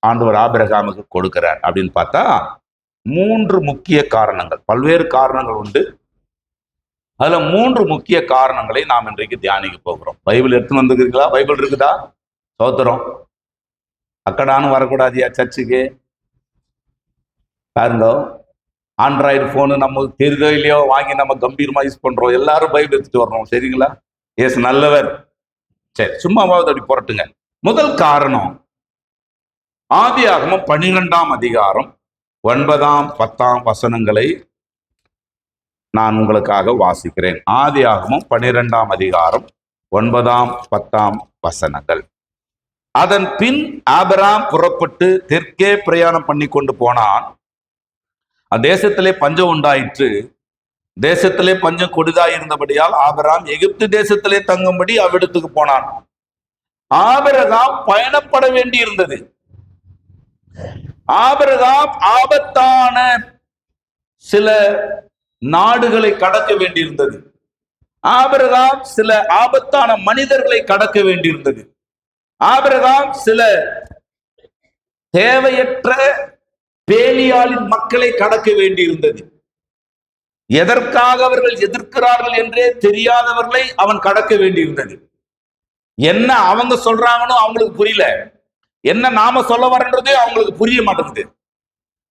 Speaker 1: ஆண்டவர் ஆபிரகாமுக்கு கொடுக்கிறார் அப்படின்னு பார்த்தா, 3 முக்கிய காரணங்கள். பல்வேறு காரணங்கள் உண்டு. அதுல 3 முக்கிய காரணங்களை நாம் இன்றைக்கு தியானிக்க போகிறோம். பைபிள் எடுத்து வந்துருக்கீங்களா? பைபிள் இருக்குதா? சோத்திரம். அக்கடானு வரக்கூடாதியா சர்ச்சுக்கு? பாருங்க, ஆண்ட்ராய்டு போனு நமக்கு தெரிதோ இல்லையோ வாங்கி நம்ம கம்பீரமா யூஸ் பண்றோம். எல்லாரும் பைபிள் எடுத்துட்டு வரணும். சரிங்களா? எஸ், நல்லவர். சரி, சும்மாவாவது அப்படி புரட்டுங்க. முதல் காரணம், ஆதியாகமம் 12ஆம் அதிகாரம் 9, 10 வசனங்களை நான் உங்களுக்காக வாசிக்கிறேன். ஆதியாகமம் 12ஆம் அதிகாரம் 9, 10 வசனங்கள். அதன் பின் ஆபிரகாம் புறப்பட்டு தெற்கே பிரயாணம் பண்ணி கொண்டு போனான். அத்தேசத்திலே பஞ்சம் உண்டாயிற்று. தேசத்திலே பஞ்சம் கொடிதாயிருந்தபடியால் ஆபிரகாம் எகிப்து தேசத்திலே தங்கும்படி அவ்விடத்துக்கு போனான். ஆபிரகாம் பயணப்பட வேண்டி இருந்தது. ஆபிரகாம் ஆபத்தான சில நாடுகளை கடக்க வேண்டியிருந்தது. ஆபிரகாம் சில ஆபத்தான மனிதர்களை கடக்க வேண்டியிருந்தது. ஆபிரகாம் சில தேவையற்ற பேலியாளின் மக்களை கடக்க வேண்டியிருந்தது. எதற்காக அவர்கள் எதிர்க்கிறார்கள் என்றே தெரியாதவர்களை அவன் கடக்க வேண்டியிருந்தது. என்ன அவங்க சொல்றாங்கன்னு அவங்களுக்கு புரியல, என்ன நாம சொல்ல வரன்றதே அவங்களுக்கு புரிய மாட்டேங்குது.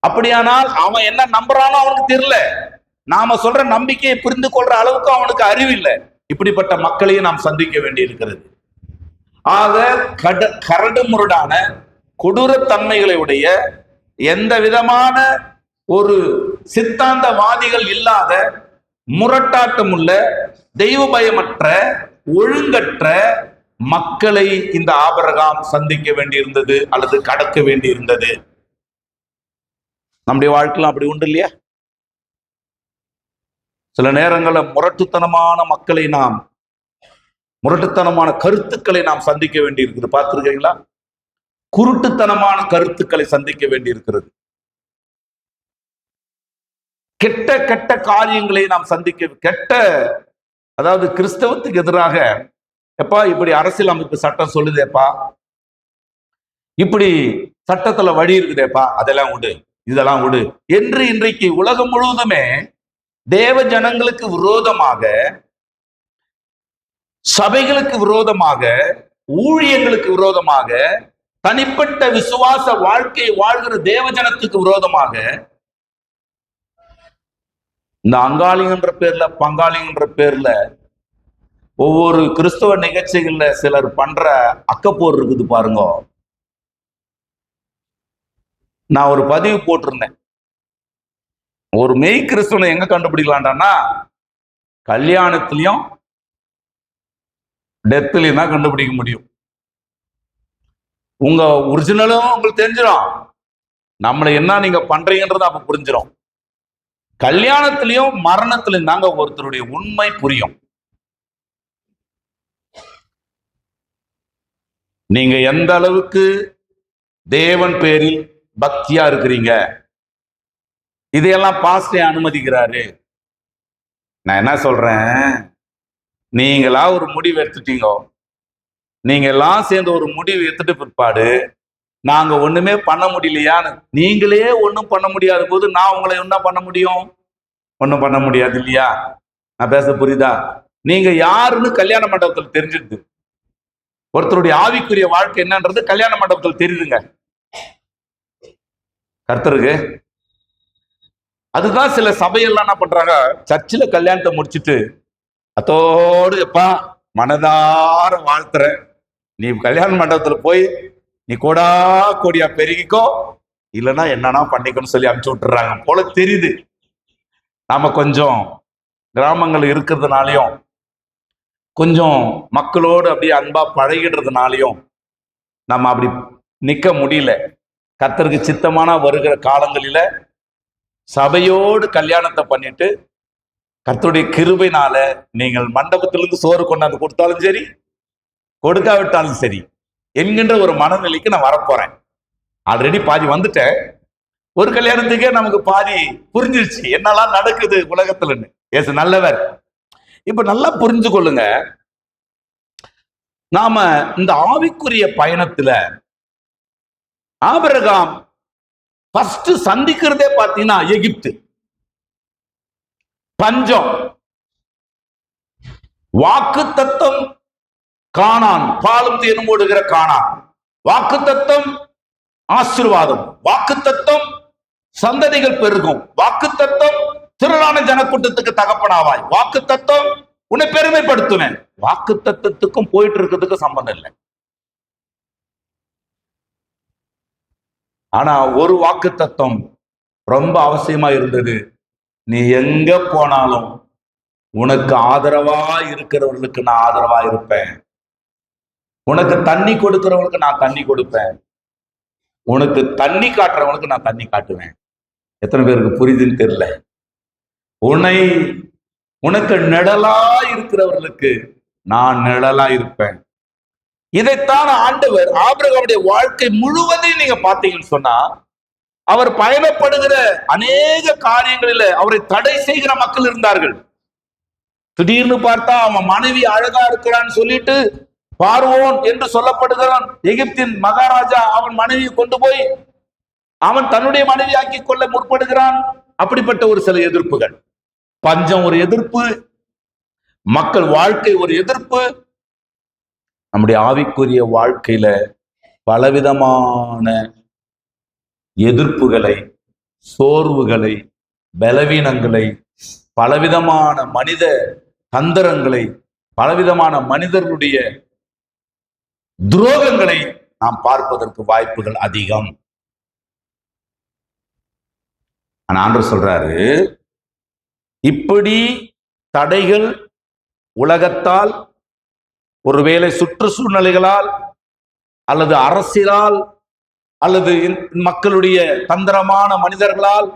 Speaker 1: அப்படியானால் அவன் என்ன நம்புறானோ அவனுக்கு தெரியல, நாம சொல்ற நம்பிக்கையை புரிந்து கொள்ற அளவுக்கு அவனுக்கு அறிவு இல்லை. இப்படிப்பட்ட மக்களையும் நாம் சந்திக்க வேண்டி இருக்கிறது. ஆக கரடு முரடான கொடூரத்தன்மைகளை உடைய, எந்த விதமான ஒரு சித்தாந்தவாதிகள் இல்லாத, முரட்டாட்டம் உள்ள, தெய்வ பயமற்ற, ஒழுங்கற்ற மக்களை இந்த ஆபிரகாம் சந்திக்க வேண்டியிருந்தது அல்லது கடக்க வேண்டியிருந்தது. நம்முடைய வாழ்க்கையில அப்படி உண்டு இல்லையா? சில நேரங்களில் முரட்டுத்தனமான மக்களை நாம், முரட்டுத்தனமான கருத்துக்களை நாம் சந்திக்க வேண்டி இருக்குது. பார்த்திருக்கீங்களா? குருட்டுத்தனமான கருத்துக்களை சந்திக்க வேண்டி இருக்கிறது. கெட்ட கெட்ட காரியங்களை நாம் சந்திக்க, அதாவது கிறிஸ்தவத்துக்கு எதிராக, எப்பா இப்படி அரசியல் அமைப்பு சட்டம் சொல்லுதேப்பா, இப்படி சட்டத்துல வழி இருக்குதேப்பா, அதெல்லாம் விடு, இதெல்லாம் விடு என்று இன்றைக்கு உலகம் முழுவதுமே தேவ ஜனங்களுக்கு விரோதமாக, சபைகளுக்கு விரோதமாக, ஊழியங்களுக்கு விரோதமாக தனிப்பட்ட விசுவாச வாழ்க்கை வாழ்கிற தேவஜனத்துக்கு விரோதமாக இந்த அங்காளிங்கன்ற பேர்ல பங்காளிங்கன்ற பேர்ல ஒவ்வொரு கிறிஸ்தவ நிகழ்ச்சிகள்ல சிலர் பண்ற அக்கப்போர் இருக்குது பாருங்க. நான் ஒரு பதிவு போட்டிருந்தேன், ஒரு மெய் கிறிஸ்தவனை எங்க கண்டுபிடிக்கலாம்டான்னா கல்யாணத்திலையும் டெத்லையும் தான் கண்டுபிடிக்க முடியும். உங்க ஒரிஜினலும் உங்களுக்கு தெரிஞ்சிடும், நம்மளை என்ன நீங்க பண்றீங்கன்றது அப்ப புரிஞ்சிடும். கல்யாணத்திலையும் மரணத்திலையும் தாங்க ஒருத்தருடைய உண்மை புரியும். நீங்க எந்த அளவுக்கு தேவன் பேரில் பக்தியா இருக்கிறீங்க, இதையெல்லாம் பாஸ்டே அனுமதிக்கிறாரு. நான் என்ன சொல்றேன், நீங்களா ஒரு முடிவு எடுத்துட்டீங்க, நீங்க எல்லாம் சேர்ந்து ஒரு முடிவு எடுத்துட்டு பிற்பாடு நாங்க ஒண்ணுமே பண்ண முடியலையான்னு, நீங்களே ஒண்ணும் பண்ண முடியாத போது நான் உங்களை என்ன பண்ண முடியும்? ஒண்ணும் பண்ண முடியாது இல்லையா? நான் பேச புரியுதா? நீங்க யாருன்னு கல்யாண மண்டபத்தில் தெரிஞ்சிடுது. ஒருத்தருடைய ஆவிக்குரிய வாழ்க்கை என்னன்றது கல்யாண மண்டபத்தில் தெரியுதுங்க கர்த்தருக்கு. அதுதான் சில சபையெல்லாம் என்ன பண்றாங்க, சர்ச்சில் கல்யாணத்தை முடிச்சுட்டு அதோடு எப்பா மனதார வாழ்த்துற, நீ கல்யாண மண்டபத்துல போய் நீ கோடா கோடியா பெருகிக்கோ, இல்லைன்னா என்னன்னா பண்ணிக்கணும்னு சொல்லி அனுப்பிச்சு விட்டுறாங்க போல தெரியுது. நாம கொஞ்சம் கிராமங்கள் இருக்கிறதுனாலையும் கொஞ்சம் மக்களோடு அப்படியே அன்பா பழகிடுறதுனாலையும் நம்ம அப்படி நிக்க முடியல. கர்த்தருக்கு சித்தமான வருகிற காலங்களில சபையோடு கல்யாணத்தை பண்ணிட்டு கர்த்தருடைய கிருபையினால நீங்கள் மண்டபத்திலிருந்து சோறு கொண்டாந்து கொடுத்தாலும் சரி கொடுக்காவிட்டாலும் சரி என்கின்ற ஒரு மனநிலைக்கு நான் வரப்போறேன். ஆல்ரெடி பாதி வந்துட்டேன். ஒரு கல்யாணத்துக்கே நமக்கு பாதி புரிஞ்சிருச்சு என்னெல்லாம் நடக்குது உலகத்துலன்னு. ஏசு நல்லவர். இப்ப நல்லா புரிஞ்சு கொள்ளுங்க, நாம இந்த ஆவிக்குரிய பயணத்துல ஆபிரகாம் ஃபர்ஸ்ட் சந்திக்கிறதே பாத்தீங்கன்னா எகிப்து பஞ்சம், வாக்குத்தத்தம் கானான், பாலும் தேனும் ஓடுகிற கானான், வாக்குத்தத்தம் ஆசீர்வாதம், வாக்குத்தத்தம் சந்ததிகள் பெருகும், வாக்குத்தத்தம் திரளான ஜனக்கூட்டத்துக்கு தகப்பனாவாய், வாக்குத்தத்தம் உன்னை பெருமைப்படுத்துவேன். வாக்குத்தத்தத்துக்கும் போயிட்டு இருக்கிறதுக்கு சம்பந்தம் இல்லை. ஆனா ஒரு வாக்குத்தத்தம் ரொம்ப அவசியமா இருந்தது, நீ எங்க போனாலும் உனக்கு ஆதரவா இருக்கிறவர்களுக்கு நான் ஆதரவா இருப்பேன், உனக்கு தண்ணி கொடுக்கிறவங்களுக்கு நான் தண்ணி கொடுப்பேன், உனக்கு தண்ணி காட்டுறவனுக்கு நான் தண்ணி காட்டுவேன். எத்தனை பேருக்கு புரியுதுன்னு தெரியல. உனக்கு நிழலா இருக்கிறவர்களுக்கு நான் நிழலா இருப்பேன். இதைத்தான் ஆண்டவர் ஆபிரகாமுடைய வாழ்க்கை முழுவதையும் நீங்க பார்த்தீங்கன்னு சொன்னா, அவர் பயணப்படுகிற அநேக காரியங்களில அவரை தடை செய்கிற மக்கள் இருந்தார்கள். திடீர்னு பார்த்தா அவன் மனைவி அழகா இருக்கிறான்னு சொல்லிட்டு பார்வோன் என்று சொல்லப்படுகிறான் எகிப்தின் மகாராஜா அவன் மனைவியை கொண்டு போய் அவன் தன்னுடைய மனைவியாக்கி கொள்ள முற்படுகிறான். அப்படிப்பட்ட ஒரு சில எதிர்ப்புகள், பஞ்சம் ஒரு எதிர்ப்பு, மக்கள் வாழ்க்கை ஒரு எதிர்ப்பு. நம்முடைய ஆவிக்குரிய வாழ்க்கையில பலவிதமான எதிர்ப்புகளை, சோர்வுகளை, பலவீனங்களை, பலவிதமான மனித தந்திரங்களை, பலவிதமான மனிதர்களுடைய துரோகங்களை நாம் பார்ப்பதற்கு வாய்ப்புகள் அதிகம். ஆண்டவர் சொல்றாரு, இப்படி தடைகள் உலகத்தால், ஒருவேளை சுற்றுச்சூழ்நிலைகளால், அல்லது அரசியலால், அல்லது மக்களுடைய தந்திரமான மனிதர்களால்,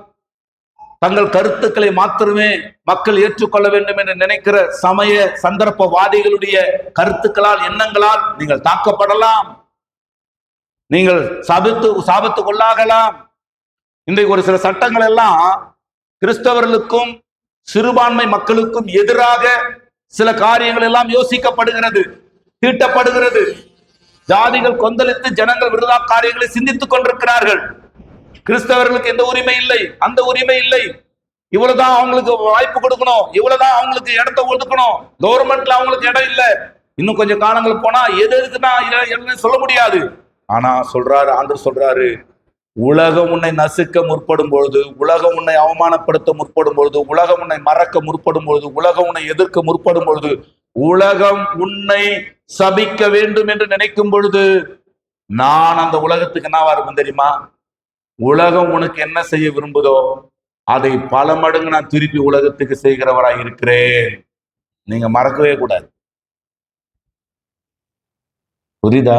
Speaker 1: தங்கள் கருத்துக்களை மாத்திரமே மக்கள் ஏற்றுக்கொள்ள வேண்டும் என்று நினைக்கிற சமய சந்தர்ப்பவாதிகளுடைய கருத்துக்களால், எண்ணங்களால் நீங்கள் தாக்கப்படலாம், நீங்கள் சாபத்துக்குள்ளாகலாம். இன்றைக்கு ஒரு சில சட்டங்கள் எல்லாம் கிறிஸ்தவர்களுக்கும் சிறுபான்மை மக்களுக்கும் எதிராக சில காரியங்கள் எல்லாம் யோசிக்கப்படுகிறது, தீட்டப்படுகிறது. ஜாதிகள் கொந்தளித்து ஜனங்கள் விரோத காரியங்களை சிந்தித்துக் கொண்டிருக்கிறார்கள். கிறிஸ்தவர்களுக்கு எந்த உரிமை இல்லை, அந்த உரிமை இல்லை, இவ்வளவுதான் அவங்களுக்கு வாய்ப்பு கொடுக்கணும், இவ்வளவுதான் அவங்களுக்கு இடத்தை ஒதுக்கணும், கவர்மெண்ட்ல அவங்களுக்கு இடம் இல்லை. இன்னும் கொஞ்சம் காலங்கள் போனா எது எதுக்குன்னா சொல்ல முடியாது. ஆனா சொல்றாரு, ஆண்டவர் சொல்றாரு, உலகம் உன்னை நசுக்க முற்படும் பொழுது, உலகம் உன்னை அவமானப்படுத்த முற்படும் பொழுது, உலகம் உன்னை மறக்க முற்படும் பொழுது, உலகம் உன்னை எதிர்க்க முற்படும் பொழுது, உலகம் உன்னை சபிக்க வேண்டும் என்று நினைக்கும் பொழுது, நான் அந்த உலகத்துக்கு என்னவா இருக்கும் தெரியுமா? உலகம் உனக்கு என்ன செய்ய விரும்புதோ அதை பல மடங்கு நான் திருப்பி உலகத்துக்கு செய்கிறவராய் இருக்கிறேன். நீங்க மறக்கவே கூடாது. புரியுதா?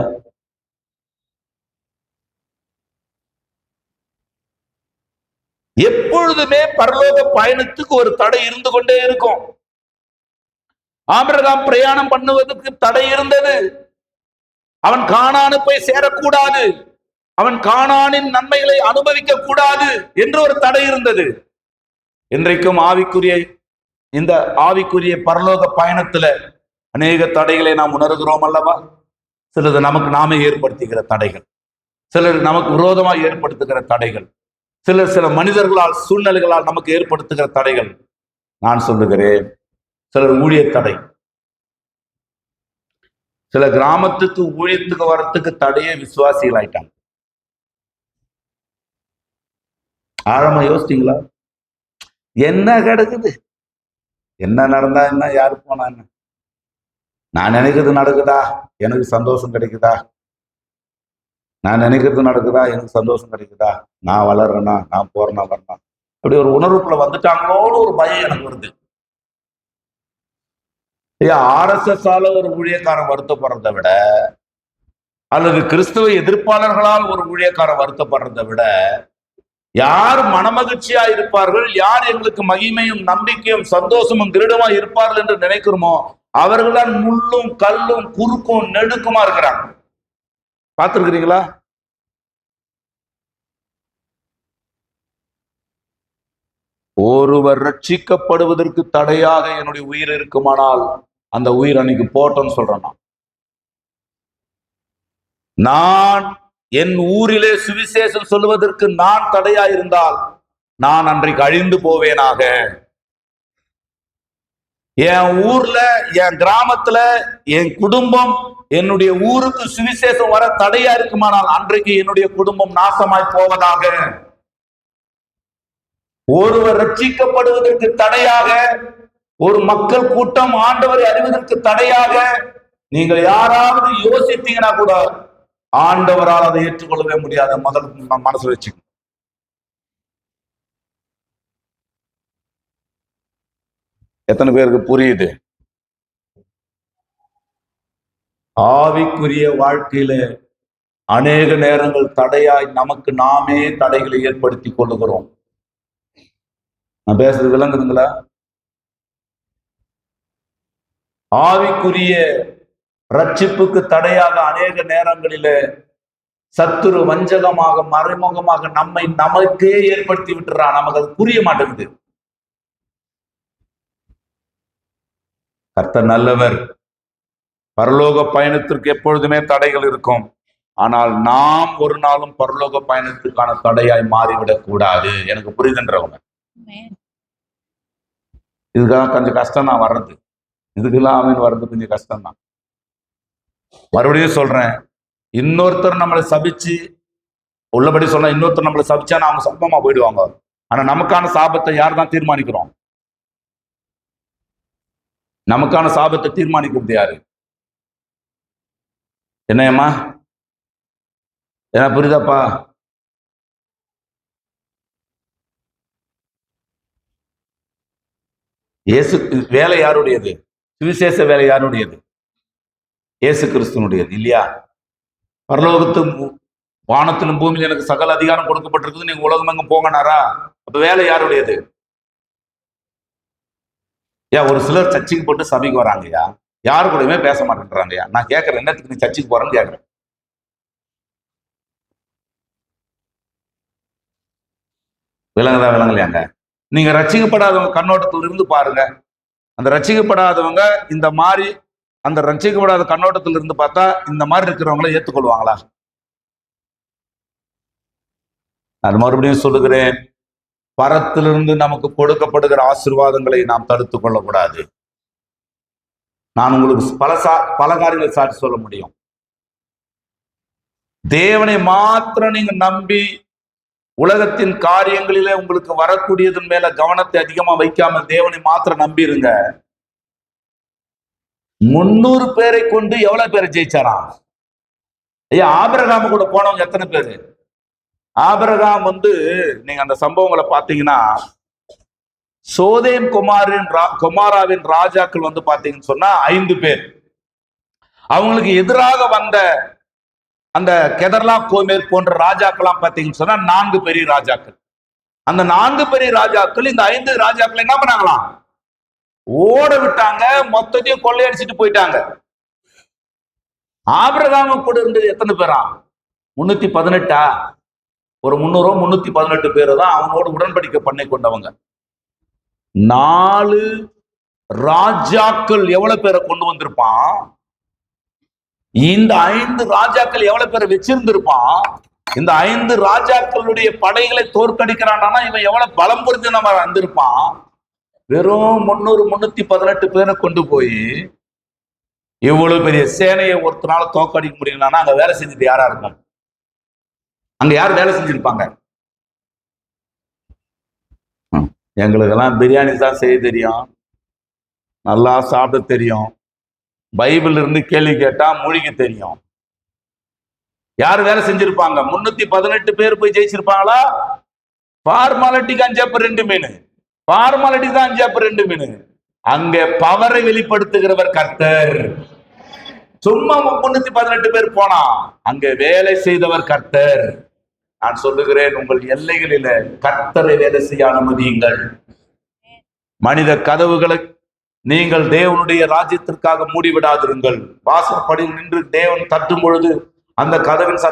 Speaker 1: எப்பொழுதுமே பரலோக பயணத்துக்கு ஒரு தடை இருந்து கொண்டே இருக்கும். ஆபிரகாம் பிரயாணம் பண்ணுவதற்கு தடை இருந்தது. அவன் கானானு போய் சேரக்கூடாது, அவன் கானானின் நன்மைகளை அனுபவிக்க கூடாது என்று ஒரு தடை இருந்தது. இன்றைக்கும் இந்த ஆவிக்குரிய பரலோக பயணத்துல அநேக தடைகளை நாம் உணர்கிறோம் அல்லவா? சிலது நமக்கு நாமே ஏற்படுத்துகிற தடைகள், சிலர் நமக்கு விரோதமாக ஏற்படுத்துகிற தடைகள், சில மனிதர்களால் சூழ்நிலைகளால் நமக்கு ஏற்படுத்துகிற தடைகள். நான் சொல்லுகிறேன், சிலர் ஊழிய தடை, சில கிராமத்துக்கு ஊழியத்துக்கு வரத்துக்கு தடையே விசுவாசிகள் ஆயிட்டாங்க. ஆழமா யோசித்தீங்களா? என்ன கிடக்குது, என்ன நடந்தா என்ன, யாரு போனா என்ன, நான் நினைக்கிறது நடக்குதா எனக்கு சந்தோஷம் கிடைக்குதா, நான் நினைக்கிறது நடக்குதா எனக்கு சந்தோஷம் கிடைக்குதா, நான் வளர்றேனா, நான் போறேனா வரேனா, அப்படி ஒரு உணர்வுக்குள்ள வந்துட்டாங்களோன்னு ஒரு பயம் எனக்கு வருது. RSS ஆல ஒரு ஊழியக்காரன் வருத்தப்படுறதை விட, அல்லது கிறிஸ்துவ எதிர்ப்பாளர்களால் ஒரு ஊழியக்காரன் வருத்தப்படுறதை விட, யார் மனமகிழ்ச்சியா இருப்பார்கள், யார் எங்களுக்கு மகிமையும் நம்பிக்கையும் சந்தோஷமும் திருடமா இருப்பார்கள் என்று நினைக்கிறோமோ அவர்கள் தான் முள்ளும் கல்லும் குறுக்கும் நெடுக்குமா இருக்கிறாங்க. பார்த்திருக்கிறீங்களா? ஒருவர் ரட்சிக்கப்படுவதற்கு தடையாக என்னுடைய உயிர் இருக்குமானால் அந்த உயிர் அன்னைக்கு போட்டோன்னு சொல்றேன். நான் என் ஊரிலே சுவிசேஷம் சொல்லுவதற்கு நான் தடையா இருந்தால் நான் அன்றைக்கு அழிந்து போவேனாக. என் ஊர்ல, என் கிராமத்துல, என் குடும்பம் என்னுடைய ஊருக்கு சுவிசேஷம் வர தடையா இருக்குமானால் அன்றைக்கு என்னுடைய குடும்பம் நாசமாய் போவதாக. ஒருவர் ரட்சிக்கப்படுவதற்கு தடையாக, ஒரு மக்கள் கூட்டம் ஆண்டவரை அறிவதற்கு தடையாக நீங்கள் யாராவது யோசித்தீங்கன்னா கூட ஆண்டவரால் அதை ஏற்றுக்கொள்ளவே முடியாத. முதல் மனசு வச்சு எத்தனை பேருக்கு புரியுது? ஆவிக்குரிய வாழ்க்கையில அநேக நேரங்கள் தடையாய் நமக்கு நாமே தடைகளை ஏற்படுத்தி கொள்ளுகிறோம். நான் பேசுறது விளங்குதுங்களா? ஆவிக்குரிய ரட்சிப்புக்கு தடையாக அநேக நேரங்களில சத்துரு வஞ்சகமாக மறைமுகமாக நமக்கே ஏற்படுத்தி விட்டுறான். நமக்கு அது புரிய மாட்டேங்குது. கர்த்தர் நல்லவர். பரலோக பயணத்திற்கு எப்பொழுதுமே தடைகள் இருக்கும். ஆனால் நாம் ஒரு நாளும் பரலோக பயணத்துக்கான தடையாய் மாறிவிடக் கூடாது. எனக்கு புரியுதுன்றவங்க, இதுக்காக கொஞ்சம் கஷ்டம் தான் வர்றது, இதுக்கெல்லாம் அவன் வர்றது கொஞ்சம் கஷ்டம் தான். மறுபடியும் சொல்றேன், இன்னொருத்தர் நம்மளை சபிச்சு, உள்ளபடி சொன்னா இன்னொருத்தர் நம்மளை சபிச்சா அவங்க சம்பமா போயிடுவாங்க. ஆனா நமக்கான சாபத்தை யார் தான் தீர்மானிக்கிறோம்? நமக்கான சாபத்தை தீர்மானிக்கிறது யாரு? என்னம்மா, என்ன புரியுதாப்பா? இயேசு வேலை யாருடையது? சுவிசேஷ வேலை யாருடையது? இயேசு கிறிஸ்துவனுடையது இல்லையா? பரலோகத்தும் வானத்திலும் பூமியில் எனக்கு சகல அதிகாரம் கொடுக்கப்பட்டிருக்குது, நீங்க உலகம் எங்க போங்கனாரா? அப்ப வேலை யாருடையது? ஒரு சிலர் சர்ச்சைக்கு போட்டு சபைக்கு வராங்கய்யா, யாரு கூடயுமே பேச மாட்டேன்றாங்கய்யா. நான் கேட்கறேன், என்னத்துக்கு நீ சர்ச்சைக்கு போறேன்னு கேட்கறேன். விளங்கலையாங்க? நீங்க ரட்சிக்கப்படாதவங்க கண்ணோட்டத்தில் இருந்து பாருங்க. அந்த ரட்சிக்கப்படாதவங்க இந்த மாதிரி, அந்த ரட்சிக்கப்படாத கண்ணோட்டத்தில் இருந்து பார்த்தா இந்த மாதிரி இருக்கிறவங்களை ஏற்றுக்கொள்வாங்களா? நான் மறுபடியும் சொல்லுகிறேன், பரத்திலிருந்து நமக்கு கொடுக்கப்படுகிற ஆசீர்வாதங்களை நாம் தடுத்துக் கொள்ளக்கூடாது. நான் உங்களுக்கு பல காரியங்களை சாட்சி சொல்ல முடியும். தேவனை மாத்திரம் நீங்க நம்பி உலகத்தின் காரியங்களிலே உங்களுக்கு வரக்கூடியதன் மேல கவனத்தை அதிகமா வைக்காம தேவனை மாத்திரம் நம்பிருங்க. 300 பேரை கொண்டு எவ்வளவு பேரை ஜெயிச்சாராம்? ஐயா, ஆபிரகாம் கூட போனவங்க எத்தனை பேரு? ஆபிரகாம் நீங்க அந்த சம்பவங்களை பாத்தீங்கன்னா, சோதேம் குமாராவின் ராஜாக்கள் பாத்தீங்கன்னு சொன்னா 5 பேர். அவங்களுக்கு எதிராக வந்த அந்த கெதர்லா கோமேர் போன்ற ராஜாக்கள்லாம் பாத்தீங்கன்னு சொன்னா 4 பெரிய ராஜாக்கள். அந்த 4 பெரிய ராஜாக்கள் இந்த 5 ராஜாக்கள் என்ன பண்ணாங்களாம்? ஓட விட்டாங்க, மொத்தத்தையும் கொள்ளையடிச்சிட்டு போயிட்டாங்க. ஆபிரகாம கூட இருந்தது எத்தனை பேரா? 318. ஒரு 300 318 பேரு தான் அவனோட உடன்படிக்கை பண்ணி கொண்டவங்க. 4 ராஜாக்கள் எவ்வளவு பேரை கொண்டு வந்திருப்பான்? இந்த 5 ராஜாக்கள் எவ்வளவு பேரை வச்சிருந்திருப்பான்? இந்த 5 ராஜாக்களுடைய படைகளை தோற்கடிக்கிறான்னா இவன் எவ்வளவு பலம் புரிஞ்சு நம்ம வந்திருப்பான்? வெறும் 300 318 பேரை கொண்டு போய் இவ்வளவு பெரிய சேனையை ஒருத்தனால தோற்கடிக்க முடியும்னா அங்க வேலை செஞ்சது யாரா இருக்கும்? அங்க யார் வேலை செஞ்சிருப்பாங்க? எங்களுக்கெல்லாம் பிரியாணி தான் செய்ய தெரியும், நல்லா சாப்பிட தெரியும், பைபிள் இருந்து கேள்வி கேட்டா மொழிக்கு தெரியும். யாரு வேலை செஞ்சிருப்பாங்க? 318 பேர் போய் ஜெயிச்சிருப்பாங்களா? ஃபார்மாலிட்டிக்கு 5 அப்ப 2 மீன், ஃபார்மாலிட்டி தான் 5 அப்ப 2 மீன். அங்க பவரை வெளிப்படுத்துகிறவர் கர்த்தர். சும்மா 318 பேர் போனா அங்க வேலை செய்தவர் கர்த்தர். நான் சொல்லுகிறேன், உங்கள் எல்லைகளில கர்த்தரை வேலை செய்ய அனுமதியுங்கள். மனித கதவுகளை நீங்கள் தேவனுடைய ராஜ்யத்திற்காக மூடிவிடாதிருங்கள். வாசற்படியில் நின்று தேவன் தட்டும் பொழுது அந்த கதவின்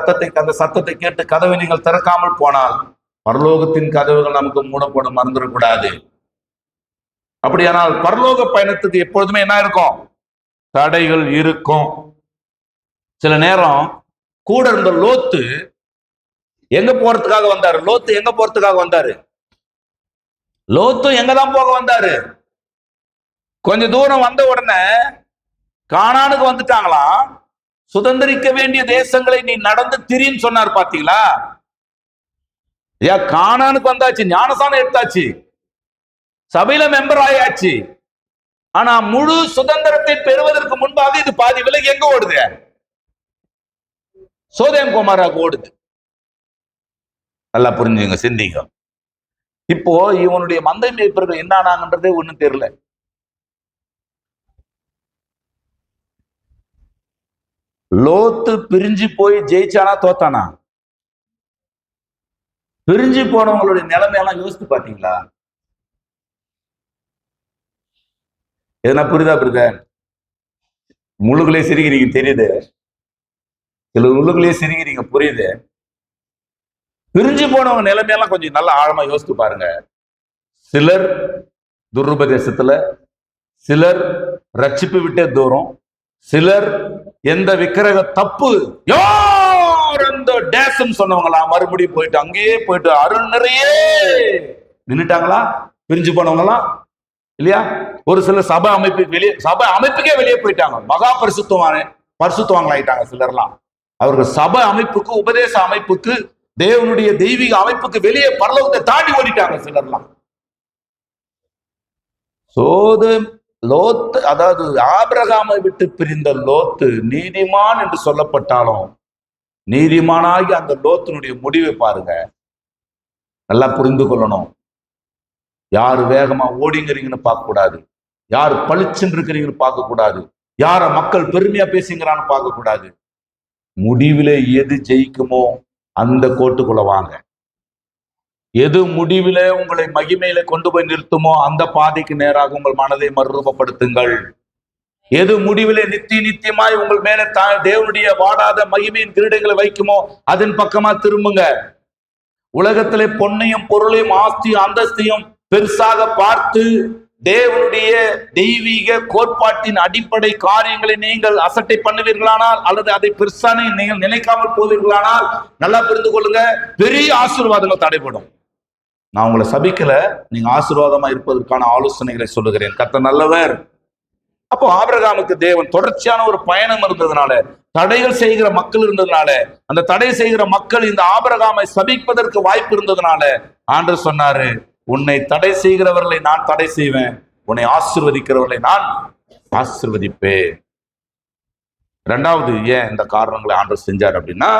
Speaker 1: அந்த சத்தத்தை கேட்டு கதவை நீங்கள் திறக்காமல் போனால் பரலோகத்தின் கதவுகள் நமக்கு மூடப்பட மறந்துடக்கூடாது. அப்படியானால் பரலோக பயணத்துக்கு எப்பொழுதுமே என்ன இருக்கும்? தடைகள் இருக்கும். சில நேரம் கூட இருந்த லோத்து எங்க போறதுக்காக வந்தாரு? லோத்து எங்க போறதுக்காக வந்தாரு? லோத்து எங்கதான் போக வந்தாரு? கொஞ்ச தூரம் வந்த உடனே கானானுக்கு வந்துட்டாங்களாம். சுதந்திரிக்க வேண்டிய தேசங்களை நீ நடந்து திரின்னு சொன்னார். பாத்தீங்களா? கானானுக்கு வந்தாச்சு, ஞானசானம் எடுத்தாச்சு, சபையில மெம்பர் ஆயாச்சு. ஆனா முழு சுதந்திரத்தை பெறுவதற்கு முன்பாக இது பாதி விலகி எங்க ஓடுது? சோதேம் குமாராக்கு ஓடுது. நல்லா புரிஞ்சுங்க, சிந்திங்க. இப்போ இவனுடைய மந்தை மேய்ப்பர்கள் என்ன ஆனாங்கன்றதே ஒண்ணும் தெரியல. லோத்து பிரிஞ்சு போய் ஜெயிச்சானா தோத்தானா? பிரிஞ்சு போனவங்களுடைய நிலைமையெல்லாம் யோசித்து பாத்தீங்களா? எதனா புரியுதா? முழுகளே சிரிக்கிறீங்க தெரியுது, சில உள்ளுகளே சிரிக்கிறீங்க புரியுது. பிரிஞ்சு போனவங்க நிலைமையெல்லாம் கொஞ்சம் நல்லா ஆழமா யோசித்து பாருங்க. சிலர் துருபதேசத்துல, சிலர் ரட்சிப்பு விட்டே தூரம், சிலர் எந்த விக்கிரக தப்பு யார் அந்த டேசம் சொன்னவங்களா மறுபடியும் போயிட்டு அங்கேயே போயிட்டு அருள் நிறைய நின்னுட்டாங்களா? பிரிஞ்சு போனவங்களாம் இல்லையா? ஒரு சிலர் சபை அமைப்புக்கே வெளியே போயிட்டாங்க, மகா பரிசுத்தவாங்களாயிட்டாங்க. சிலர்லாம் அவர்கள் சபை அமைப்புக்கு, உபதேச அமைப்புக்கு, தேவனுடைய தெய்வீக அமைப்புக்கு வெளியே பரலோகத்தை தாண்டி ஓடிட்டாங்க சிலர்லாம். லோத்து, அதாவது ஆபிரகாமை விட்டு பிரிந்த லோத்து நீதிமான் என்று சொல்லப்பட்டாலும் நீதிமானாகி அந்த லோத்தினுடைய முடிவை பாருங்க. நல்லா புரிந்து கொள்ளணும். யாரு வேகமா ஓடிங்கிறீங்கன்னு பார்க்க கூடாது, யாரு பளிச்சுன்னு இருக்கிறீங்கன்னு பார்க்க கூடாது, யார மக்கள் பெருமையா பேசுங்கிறான்னு பார்க்க கூடாது. முடிவில எது ஜெயிக்குமோ அந்த கோட்டுக்குள்ள வாங்க. எது முடிவில உங்களை மகிமையில கொண்டு போய் நிறுத்துமோ அந்த பாதைக்கு நேராக உங்கள் மனதை மறுரூபப்படுத்துங்கள். எது முடிவில நித்தியமாய் உங்கள் மேல தேவனுடைய வாடாத மகிமையின் கிரீடங்களை வைக்குமோ அதன் பக்கமா திரும்புங்க. உலகத்திலே பொன்னையும் பொருளையும் ஆஸ்தியும் அந்தஸ்தையும் பெருசாக பார்த்து தேவனுடைய தெய்வீக கோட்பாட்டின் அடிப்படை காரியங்களை நீங்கள் அசட்டை பண்ணுவீர்களானால் அல்லது அதை பெருசான நீங்கள் நினைக்காமல் போவீர்களானால் நல்லா புரிந்து கொள்ளுங்க, பெரிய ஆசீர்வாதங்கள் தடைபடும். நான் உங்களை சபிக்கல, நீங்க ஆசீர்வாதமா இருப்பதற்கான ஆலோசனைகளை சொல்லுகிறேன். கர்த்தர் நல்லவர். அப்போ ஆபிரகாமுக்கு தேவன் தொடர்ச்சியான ஒரு பயணம் இருந்ததுனால தடைகள் செய்கிற மக்கள் இருந்ததுனால, அந்த தடை செய்கிற மக்கள் இந்த ஆபிரகாமை சபிப்பதற்கு வாய்ப்பு இருந்ததுனால ஆண்டவர் சொன்னாரு, உன்னை தடை செய்கிறவர்களை நான் தடை செய்வேன், உன்னை ஆசீர்வதிக்கிறவர்களை நான் ஆசீர்வதிப்பேன். இரண்டாவது ஏன் இந்த காரணங்களை ஆண்டவர் செஞ்சார் அப்படின்னா,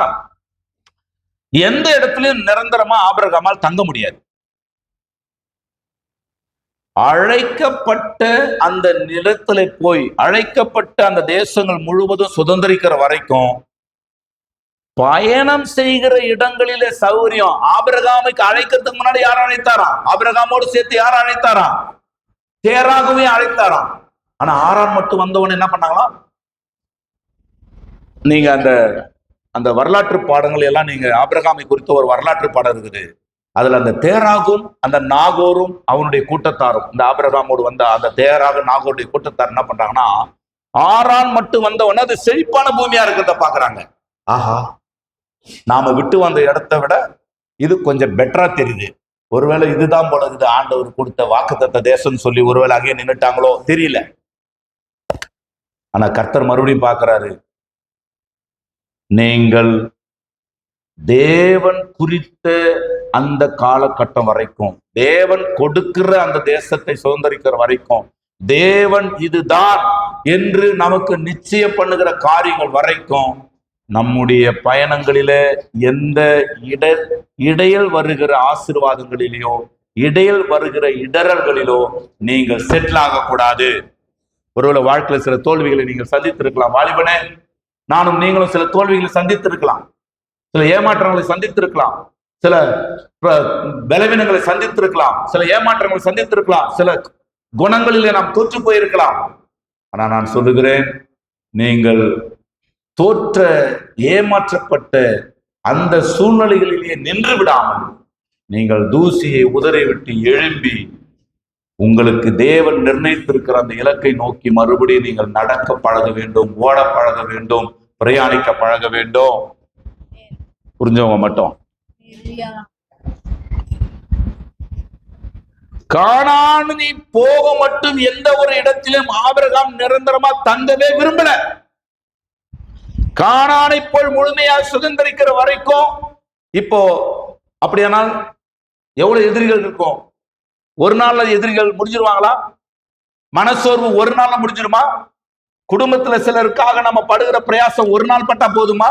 Speaker 1: எந்த இடத்துலயும் நிரந்தரமா ஆபிரகாமால் தங்க முடியாது. அழைக்கப்பட்ட அந்த நிலத்துல போய், அழைக்கப்பட்ட அந்த தேசங்கள் முழுவதும் சுதந்திரிக்கிற வரைக்கும் பயணம் செய்கிற இடங்களிலே சௌகரியம். ஆபிரகாமுக்கு அழைக்கிறதுக்கு முன்னாடி யார் அழைத்தாராம்? ஆபிரகாமோடு சேர்த்து யார் அழைத்தாராம்? தேராகவே அழைத்தாராம். ஆனா ஆரான் மட்டும் வந்தவன் என்ன பண்ணாங்களாம்? நீங்க அந்த அந்த வரலாற்று பாடங்கள் எல்லாம், நீங்க ஆபிரகாமை குறித்த ஒரு வரலாற்று பாடம் இருக்குது. அதுல அந்த தேராகும் அந்த நாகோரும் அவனுடைய கூட்டத்தாரும், இந்த ஆபிரகாமோடு வந்த அந்த தேராக நாகோருடைய கூட்டத்தார் என்ன பண்றாங்கன்னா, ஆரான் மட்டும் வந்தவன அது செழிப்பான பூமியா இருக்கிறத பாக்குறாங்க. ஆஹா, நாம விட்டு வந்த இடத்தை விட இது கொஞ்சம் பெட்டரா தெரியுது, ஒருவேளை இதுதான் போல இது ஆண்டவர் கொடுத்த வாக்குத்தத்த தேசம்னு சொல்லி ஒருவேளை அங்கே நின்னுட்டாங்களோ தெரியல. ஆனா கர்த்தர் மறுபடியும் பார்க்கிறாரு, நீங்கள் தேவன் குறித்த அந்த காலகட்டம் வரைக்கும், தேவன் கொடுக்கிற அந்த தேசத்தை சுதந்திரிக்கிற வரைக்கும், தேவன் இதுதான் என்று நமக்கு நிச்சயம் பண்ணுகிற காரியங்கள் வரைக்கும், நம்முடைய பயணங்களிலே எந்த இடையில் வருகிற ஆசீர்வாதங்களிலேயோ இடையில் வருகிற இடரல்களிலோ நீங்கள் செட்டில் ஆகக்கூடாது. ஒருவேளை வாழ்க்கையில சில தோல்விகளை நீங்கள் சந்தித்திருக்கலாம். வாலிபனே, நானும் நீங்களும் சில தோல்விகளை சந்தித்திருக்கலாம், சில ஏமாற்றங்களை சந்தித்திருக்கலாம், சில பலவீனங்களை சந்தித்திருக்கலாம், சில ஏமாற்றங்களை சந்தித்திருக்கலாம், சில குணங்களிலே நாம் தோற்று போயிருக்கலாம். ஆனா நான் சொல்லுகிறேன், நீங்கள் தோற்ற ஏமாற்றப்பட்ட அந்த சூழ்நிலைகளிலே நின்று விடாமல் நீங்கள் தூசியை உதறிவிட்டு எழும்பி உங்களுக்கு தேவன் நிர்ணயித்திருக்கிற அந்த இலக்கை நோக்கி மறுபடியும் நீங்கள் நடக்க பழக வேண்டும், ஓட பழக வேண்டும், பிரயாணிக்க பழக வேண்டும். புரிஞ்சவங்க மட்டும். கானான் நீ போக மட்டும் எந்த ஒரு இடத்திலும் ஆபிரகாம் நிரந்தரமா தங்கவே விரும்பல. கானானை போல் முழுமையாக சுதந்திரிக்கிற வரைக்கும், இப்போ அப்படியானால் எவ்வளவு எதிரிகள் இருக்கும்? ஒரு நாள்ல எதிரிகள் முடிஞ்சிருவாங்களா? மனசோர்வு ஒரு நாள்ல முடிஞ்சிருமா? குடும்பத்துல சிலருக்காக நம்ம படுகிற பிரயாசம் ஒரு நாள் பட்டா போதுமா?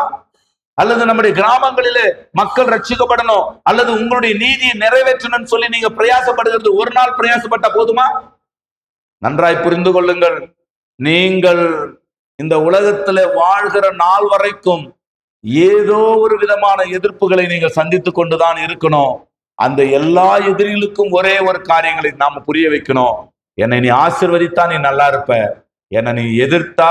Speaker 1: அல்லது நம்முடைய கிராமங்களிலே மக்கள் ரட்சிக்கப்படணும், அல்லது உங்களுடைய நீதியை நிறைவேற்றணும்னு சொல்லி நீங்க பிரயாசப்படுகிறது ஒரு நாள் பிரயாசப்பட்ட போதுமா? நன்றாய் புரிந்து கொள்ளுங்கள், நீங்கள் இந்த உலகத்துல வாழ்கிற நாள் வரைக்கும் ஏதோ ஒரு விதமான எதிர்ப்புகளை நீங்கள் சந்தித்துக் கொண்டுதான் இருக்கணும். அந்த எல்லா எதிரிகளுக்கும் ஒரே ஒரு காரியங்களை நாம புரிய வைக்கணும். என்னை நீ ஆசீர்வதித்தா நீ நல்லா இருப்ப, என்னை நீ எதிர்த்தா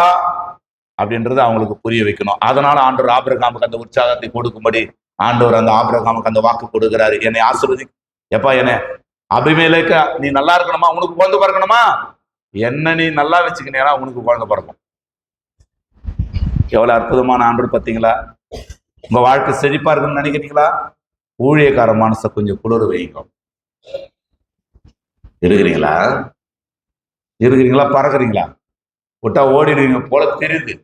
Speaker 1: அப்படின்றத அவங்களுக்கு புரிய வைக்கணும். அதனால ஆண்டவர் ஆபிரகாமுக்கு அந்த உற்சாகத்தை கொடுக்கும்படி ஆண்டவர் அந்த ஆபிரகாமுக்கு அந்த வாக்கு கொடுக்கிறாரு. என்னை ஆசீர்வதி, எப்பா என்ன அபிமேலேக்க நீ நல்லா இருக்கணுமா, உனக்கு குழந்தை பிறக்கணுமா, என்ன நீ நல்லா வச்சுக்கினேனா உனக்கு குழந்தை பிறக்கும். எவ்வளவு அற்புதமான ஆண்டவர் பார்த்தீங்களா? உங்க வாழ்க்கை செழிப்பா இருக்குன்னு நினைக்கிறீங்களா? ஊழியக்கார மனசை கொஞ்சம் குளிர் வைங்க. இருக்கிறீங்களா? இருக்கிறீங்களா? பறக்குறீங்களா? விட்டா ஓடிடுவீங்க போல தெரியுது.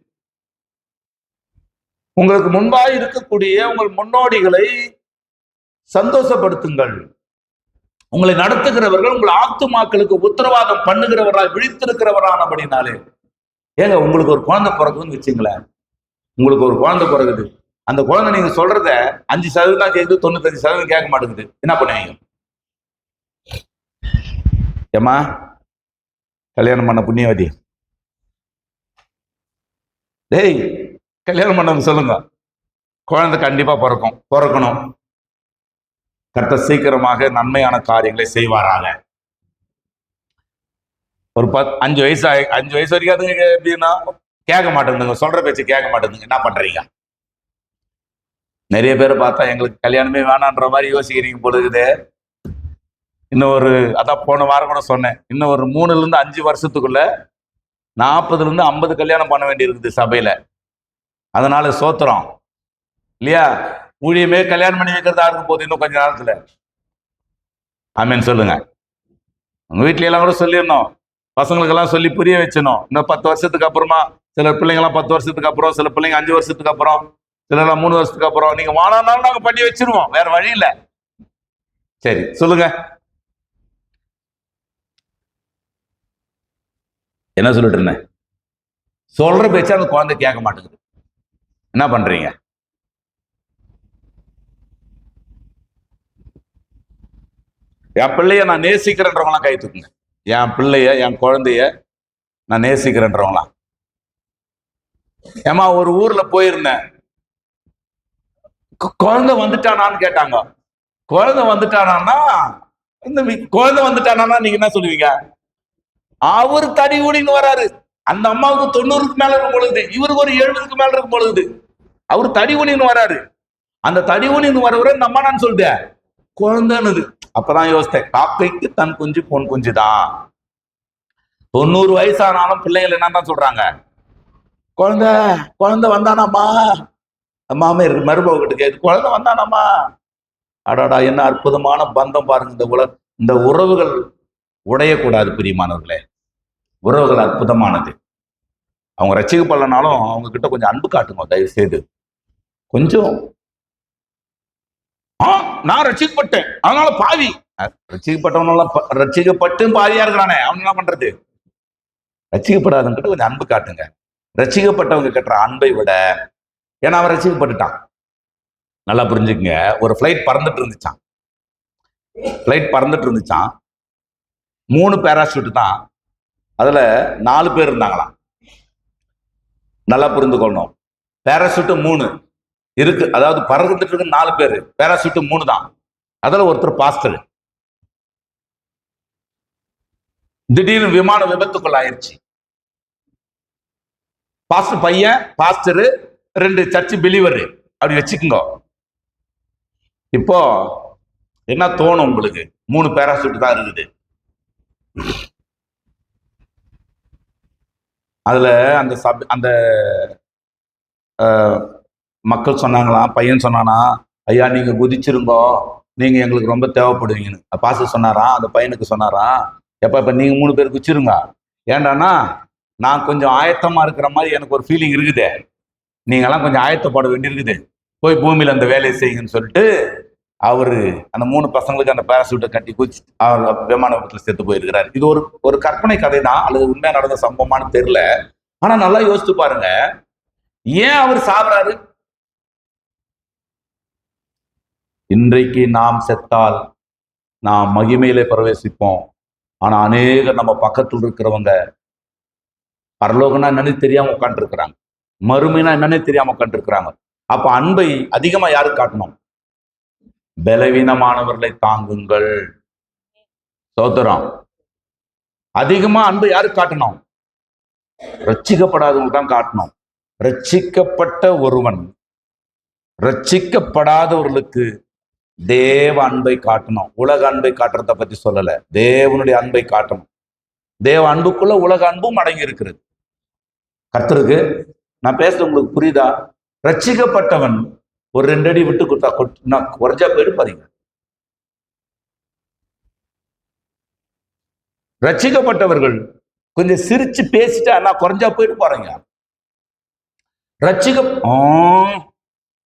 Speaker 1: உங்களுக்கு முன்பாக இருக்கக்கூடிய உங்கள் முன்னோடிகளை சந்தோஷப்படுத்துங்கள். உங்களை நடத்துகிறவர்கள் உங்கள் ஆத்துமாக்களுக்கு உத்தரவாதம் பண்ணுகிறவர்களால் விழித்திருக்கிறவரானபடினாலே, ஏங்க உங்களுக்கு ஒரு குழந்தை பிறகுன்னு வச்சுங்களேன், உங்களுக்கு ஒரு குழந்தை பிறகுது, அந்த குழந்தை நீங்க சொல்றத 5% தான் கேட்குது, 95% கேட்க மாட்டேங்குது, என்ன பண்ணுவீங்க? ஏமா கல்யாணம் பண்ண புண்ணியவதி, டேய் கல்யாணம் பண்ணவங்க சொல்லுங்க, குழந்தை கண்டிப்பா பிறக்கணும். கர்த்தர் சீக்கிரமாக நன்மையான காரியங்களை செய்வாராங்க. ஒரு 5 வயசு வரைக்கும் அதுங்க எப்படின்னா கேட்க மாட்டேங்குதுங்க, சொல்ற பேச்சு கேட்க மாட்டேங்குதுங்க, என்ன பண்றீங்க? நிறைய பேரை பார்த்தா எங்களுக்கு கல்யாணமே வேணான்ற மாதிரி யோசிக்கிறீங்க போல இருக்குது. இன்னும் ஒரு, அதான் போன வாரம் கூட சொன்னேன், இன்னும் ஒரு 3 to 5 வருஷத்துக்குள்ள 40 to 50 கல்யாணம் பண்ண வேண்டி இருக்குது சபையில. அதனால சோத்திரம் இல்லையா? ஊழியமே கல்யாணம் பண்ணி வைக்கிறதா இருக்கும் போது இன்னும் கொஞ்ச நேரத்துல. ஆமேன்னு சொல்லுங்க. உங்க வீட்ல எல்லாம் கூட சொல்லிடணும், பசங்களுக்கெல்லாம் சொல்லி புரிய வச்சணும். இன்னும் 10 வருஷத்துக்கு அப்புறமா, சில பிள்ளைங்கலாம் 10 வருஷத்துக்கு அப்புறம், சில பிள்ளைங்க 5 வருஷத்துக்கு அப்புறம், சிலர்லாம் 3 வருஷத்துக்கு அப்புறம். நீங்க வானாலும் நாங்க பண்ணி வச்சிருவோம், வேற வழி இல்ல. சரி சொல்லுங்க, என்ன சொல்லிட்டு இருந்தேன்? சொல்ற பேச்சா அந்த குழந்தை கேட்க மாட்டேங்குது. என்ன பண்றீங்க? என் பிள்ளைய நான் நேசிக்கிறேன்றவங்களாம் கை தூக்குங்க. என் பிள்ளைய, என் குழந்தைய நான் நேசிக்கிறேன்றவங்களாம். ஏமா ஒரு ஊர்ல போயிருந்தேன், குழந்தை வந்துட்டானான்னு கேட்டாங்க. குழந்தை வந்துட்டானா, இந்த குழந்தை வந்துட்டானா நீங்க என்ன சொல்லுவீங்க? அவரு தடி ஊடின்னு வராரு. அந்த அம்மாவுக்கு 90க்கு மேல இருக்கும் பொழுது, இவருக்கு ஒரு 70க்கு மேல இருக்கும் பொழுது, அவரு தடி ஊனின்னு வராரு. அந்த தடி ஊனின்னு வரவரை இந்த அம்மா நான் சொல்லிட்டேன் குழந்தைன்னு. அப்பதான் யோசித்தேன், காக்கைக்கு தன் குஞ்சு பொன் குஞ்சு தான். 90 வயசானாலும் பிள்ளைகள் என்னதான் சொல்றாங்க? குழந்தை குழந்தை வந்தானாமா. அம்மாமே இருக்கு, மருமகிட்ட கேட்டு குழந்தை வந்தானாமா. அடாடா, என்ன அற்புதமான பந்தம் பாருங்க. இந்த உறவுகள் உடையக்கூடாது பிரியமானவர்களே. உறவுகள் அற்புதமானது. அவங்க ரட்சிக்கப்படலனாலும் அவங்க கிட்ட கொஞ்சம் அன்பு காட்டுங்க தயவு செய்து. கொஞ்சம் நான் ரட்சிக்கப்பட்டேன் அதனால பாவி. ரட்சிக்கப்பட்டவனெல்லாம் ரட்சிக்கப்பட்டு பாவியா இருக்கிறானே, அவன் என்ன பண்றது? ரட்சிக்கப்படாதவங்க கிட்ட கொஞ்சம் அன்பு காட்டுங்க. ரட்சிக்கப்பட்டவங்க கட்டுற அன்பை விட, ஏன்னா அவன் ரட்சிக்கப்பட்டுட்டான். நல்லா புரிஞ்சுக்குங்க. ஒரு ஃபிளைட் பறந்துட்டு இருந்துச்சான். 3 பேராசூட் தான். அதுல 4 பேர் இருந்தாங்களாம். நல்லா புரிந்துக்கொள்ளணும். பேராசூட் 3 இருக்கு, அதாவது பறந்துட்டு இருக்கு 4 பேர், பேராசூட் 3 தான். அதுல ஒருத்தர் பாஸ்டர். திடீர்னு விமான விபத்துக்குள்ள ஆயிடுச்சு. பாஸ்டர் பையன், பாஸ்டர், 2 சர்ச் பிலீவர் அப்படி வச்சுக்கோங்க. இப்போ என்ன தோணும் உங்களுக்கு? 3 பேராசூட் தான் இருக்குது. அதுல அந்த மக்கள் சொன்னாங்களாம், பையன் சொன்னானா, ஐயா நீங்க குதிச்சிருங்கோ, நீங்க எங்களுக்கு ரொம்ப தேவைப்படுவீங்கன்னு. பாஸ்டர் சொன்னாராம், அந்த பையனுக்கு சொன்னாராம், இப்ப நீங்க 3 பேர் குதிச்சிருங்க. ஏண்டானா நான் கொஞ்சம் ஆயத்தமா இருக்கிற மாதிரி எனக்கு ஒரு ஃபீலிங் இருக்குது. நீங்கெல்லாம் கொஞ்சம் ஆயத்தப்பட வேண்டியிருக்குது. போய் பூமியில அந்த வேலையை செய்யுங்கன்னு சொல்லிட்டு அவரு அந்த 3 பசங்களுக்கு அந்த பேராசூட்டை கட்டி குதிச்சு அவர் விமான விபத்துல செத்து போயிருக்கிறார். இது ஒரு கற்பனை கதை தான், அல்லது உண்மையா நடந்த சம்பவமானு தெரியல. ஆனா நல்லா யோசிச்சு பாருங்க, ஏன் அவர் சாகுறாரு? இன்றைக்கு நாம் செத்தால் நாம் மகிமையிலே பிரவேசிப்போம். ஆனா அநேகர் நம்ம பக்கத்தில் இருக்கிறவங்க பரலோகம்னா என்னன்னு தெரியாம உட்காந்து இருக்கிறாங்க, மறுமைனா என்னன்னே தெரியாம உட்காந்து இருக்கிறாங்க. அப்ப அன்பை அதிகமா யாரு காட்டணும்? பலவீனமானவர்களை தாங்குங்கள். சோதரம். அதிகமா அன்பு யாரு காட்டணும்? ரட்சிக்கப்படாதவங்க தான் காட்டணும். ரட்சிக்கப்பட்ட ஒருவன் ரட்சிக்கப்படாதவர்களுக்கு தேவ அன்பை காட்டணும். உலக அன்பை காட்டுறத பத்தி சொல்லல, தேவனுடைய அன்பை காட்டணும். தேவ அன்புக்குள்ள உலக அன்பும் அடங்கி இருக்கிறது. கர்த்தருக்கு நான் பேசுறது உங்களுக்கு புரியுதா? ரட்சிக்கப்பட்டவன் ஒரு 2 அடி விட்டு கொடுத்தா குறைஞ்சா போயிட்டு பாருங்க. ரட்சிக்கப்பட்டவர்கள் கொஞ்சம் சிரிச்சு பேசிட்டா நான் குறைஞ்சா போயிட்டு போறீங்க.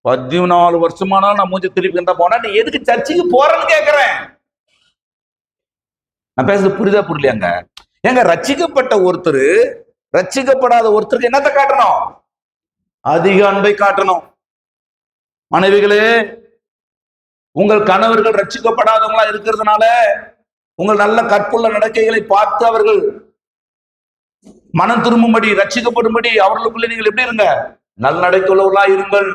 Speaker 1: 14 வருஷமானாலும் நான் மூஞ்சி திருப்பி இருந்தா போனா நீ எதுக்கு சர்ச்சுக்கு போறேன்னு கேட்கிறேன். நான் பேசுறது புரியுதா புரியலையாங்க? ஏங்க, ரட்சிக்கப்பட்ட ஒருத்தர் ரட்சிக்கப்படாத ஒருத்தருக்கு என்னத்தை காட்டணும்? அதிக அன்பை காட்டணும். மனைவிகளே, உங்கள் கணவர்கள் ரட்சிக்கப்படாதவங்களா இருக்கிறதுனால உங்கள் நல்ல கற்புள்ள நடக்கைகளை பார்த்து அவர்கள் மனம் திரும்பும்படி, ரட்சிக்கப்படும்படி அவர்களுக்குள்ள நீங்கள் எப்படி இருங்க? நல்ல நடக்கையுள்ளவர்களா இருங்கள்.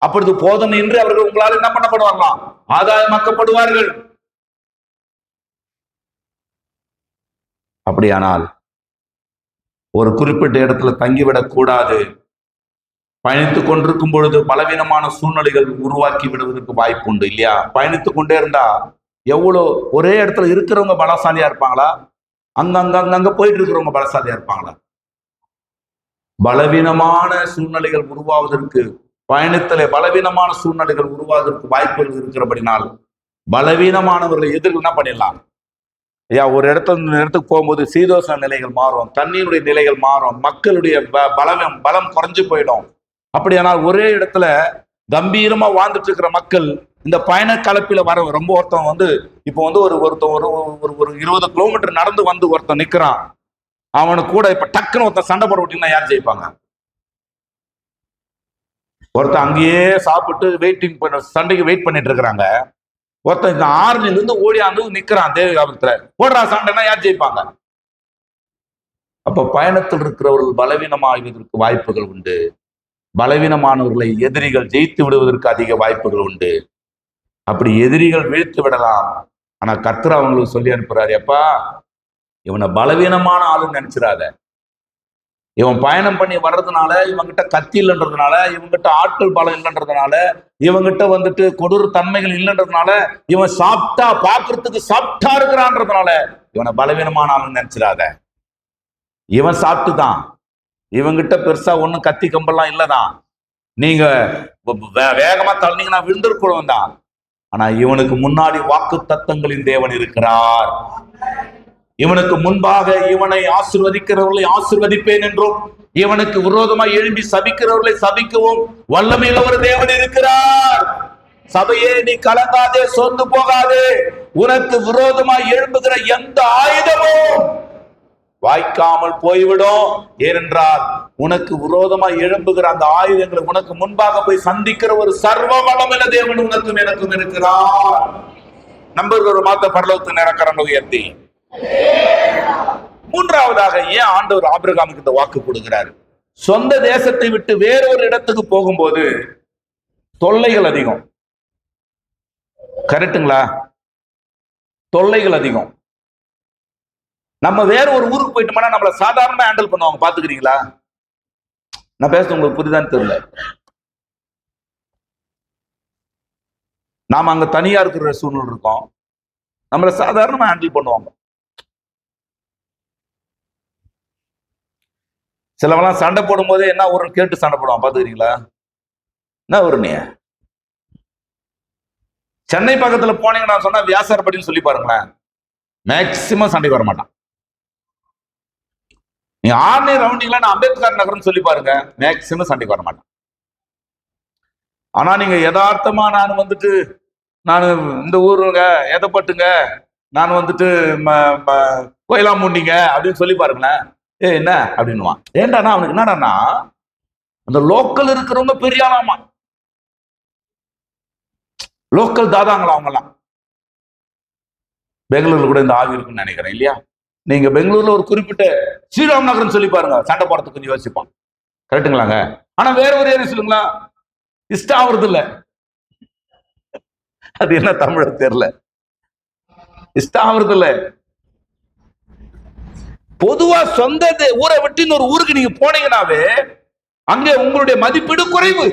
Speaker 1: அப்பொழுது போதனை என்று அவர்கள் உங்களால் என்ன பண்ணப்படுவார்களாம்? ஆதாயமாக்கப்படுவார்கள். அப்படியானால் ஒரு குறிப்பிட்ட இடத்துல தங்கிவிடக் கூடாது. பயணித்துக் கொண்டிருக்கும் பொழுது பலவீனமான சூழ்நிலைகள் உருவாக்கி விடுவதற்கு வாய்ப்பு உண்டு இல்லையா? பயணித்துக் கொண்டே இருந்தா எவ்வளவு ஒரே இடத்துல இருக்கிறவங்க பலசாலியா இருப்பாங்களா? அங்க போயிட்டு இருக்கிறவங்க பலசாலியா இருப்பாங்களா? பலவீனமான சூழ்நிலைகள் உருவாவதற்கு, பயணத்திலே பலவீனமான சூழ்நிலைகள் உருவாவதற்கு வாய்ப்புகள் இருக்கிறபடினால் பலவீனமானவர்களை எதிர்த்து என்ன பண்ணிடலாம்? ஐயா, ஒரு இடத்துக்கு போகும்போது சீதோஷண நிலைகள் மாறும், தண்ணீருடைய நிலைகள் மாறும், மக்களுடைய பலம் குறைஞ்சு போயிடும். அப்படியானால் ஒரே இடத்துல கம்பீரமா வாழ்ந்துட்டு இருக்கிற மக்கள் இந்த பயண கலப்பில வர ரொம்ப ஒருத்தன் வந்து இப்போ வந்து ஒரு 20 கிலோமீட்டர் நடந்து வந்து ஒருத்தன் நிக்கிறான். அவனுக்கு கூட இப்ப டக்குன்னு ஒருத்தன் சண்டை போட விட்டீங்கன்னா யார் ஜெயிப்பாங்க? ஒருத்தன் அங்கேயே சாப்பிட்டு சண்டைக்கு வெயிட் பண்ணிட்டு இருக்கிறாங்க. ஒருத்தன் இந்த ஆறுல இருந்து ஓடியாந்து நிக்கிறான் தேவி காபத்துல, போடுறா சண்டைன்னா யார் ஜெயிப்பாங்க? அப்ப பயணத்தில் இருக்கிறவர்கள் பலவீனமாவதற்கு வாய்ப்புகள் உண்டு. பலவீனமானவர்களை எதிரிகள் ஜெயித்து விடுவதற்கு அதிக வாய்ப்புகள் உண்டு. அப்படி எதிரிகள் வீழ்த்து விடலாம். ஆனா கர்த்தர் அவங்களுக்கு சொல்லி அனுப்புறாரு, எப்பா இவனை பலவீனமான ஆளுன்னு நினைச்சிடாத. இவன் பயணம் பண்ணி வர்றதுனால, இவங்கிட்ட கத்தி இல்லைன்றதுனால, இவங்கிட்ட ஆட்கள் பலம் இல்லைன்றதுனால, இவங்கிட்ட வந்துட்டு கொடூர தன்மைகள் இல்லைன்றதுனால, இவன் சாப்பிட்டா பாக்குறதுக்கு சாப்பிட்டா இருக்கிறான்றதுனால இவனை பலவீனமான ஆளுன்னு நினைச்சிடாத. இவன் சாப்பிட்டுதான், இவங்கிட்ட பெருசா ஒண்ணும் கத்தி கம்பெல்லாம் இல்லதான். நீங்க வேகமா தள்ளினீங்கன்னா விழுந்திருக்கிறவன் தான். ஆனா இவனுக்கு முன்னாடி வாக்கு தத்தங்களின் தேவன் இருக்கிறார். இவனுக்கு முன்பாக இவனை ஆசீர்வதிக்கிறவர்களை ஆசீர்வதிப்பேன் என்றும், இவனுக்கு விரோதமாய் எழும்பி சபிக்கிறவர்களை சபிக்கவும் வல்லமையுள்ள ஒரு தேவன் இருக்கிறார். சபையே, நீ கலங்காதே, சோர்ந்து போகாதே. உனக்கு விரோதமாய் எழும்புகிற எந்த ஆயுதமும் வாய்க்காமல் போய்விடும். ஏனென்றால் உனக்கு விரோதமாய் எழும்புகிற அந்த ஆயுதங்களை உனக்கு முன்பாக போய் சந்திக்கிற ஒரு சர்வ வல்லமையுள்ள தேவன் உனக்கும் எனக்கும் இருக்கிறார். நம்பர் ஒரு மாத்த பரலோகத்து நிரக்கரம் உயர்த்தி. மூன்றாவதாக ஏன் ஆண்டவர் ஆபிரகாமுக்கு இந்த வாக்கு கொடுக்கிறாரு? சொந்த தேசத்தை விட்டு வேறொரு இடத்துக்கு போகும்போது தொல்லைகள் அதிகம். கரெக்டுங்களா? தொல்லைகள் அதிகம். நம்ம வேற ஒரு ஊருக்கு போயிட்டோம்னா நம்மள சாதாரணமா ஹேண்டில் பண்ணுவாங்க. பாத்துக்கிறீங்களா? நான் பேசுறது உங்களுக்கு புரியுதான்னு தெரியல. நாம அங்க தனியா இருக்கிற சூழ்நிலை இருக்கோம், நம்மள சாதாரணமா ஹேண்டில் பண்ணுவாங்க. சிலவெல்லாம் சண்டை போடும் போதே என்ன ஒரு கேட்டு சண்டை போடுவான். பாத்துக்கிறீங்களா? என்ன ஒரு நீ சென்னை பக்கத்துல போனீங்கன்னா சொன்னா வியாசாரப்படின்னு சொல்லி பாருங்களேன், மேக்சிமம் சண்டைக்கு வர மாட்டான். நீ ஆர்னி ரவுண்டிங்ல நான் அம்பேத்கர் நகர்னு சொல்லி பாருங்க, மேக்சிமம் சண்டைக்கு வர மாட்டான். ஆனா நீங்க யதார்த்தமா நான் வந்துட்டு நான் இந்த ஊருங்க எதப்பட்டுங்க, நான் வந்துட்டு கோயிலாம்பூண்டிங்க அப்படின்னு சொல்லி பாருங்களேன், என்ன அப்படின்னுவான். ஏண்டானா அவனுக்கு என்னடானா அந்த லோக்கல் இருக்கிறவங்க பெரிய ஆளாமா, லோக்கல் தாதாங்களா அவங்கெல்லாம். பெங்களூர்ல கூட இந்த ஆவி இருக்குன்னு நினைக்கிறேன் இல்லையா? நீங்க பெங்களூர்ல ஒரு குறிப்பிட்ட ஸ்ரீராம் நகர்னு சொல்லி பாருங்க, சண்டை போறதுக்கு கொஞ்சம் யோசிப்பான். கரெக்டுங்களாங்க? ஆனா வேற ஒரு ஏரியா சொல்லுங்களா, இஷ்டம் ஆகுறது இல்ல. அது என்ன தமிழ தெரியல, இஷ்டம் ஆகுறது இல்ல. பொதுவா சொந்த ஊரை விட்டு இன்னொரு ஊருக்கு நீங்க போனீங்கன்னாவே அங்கே உங்களுடைய மதிப்பீடு குறைவு.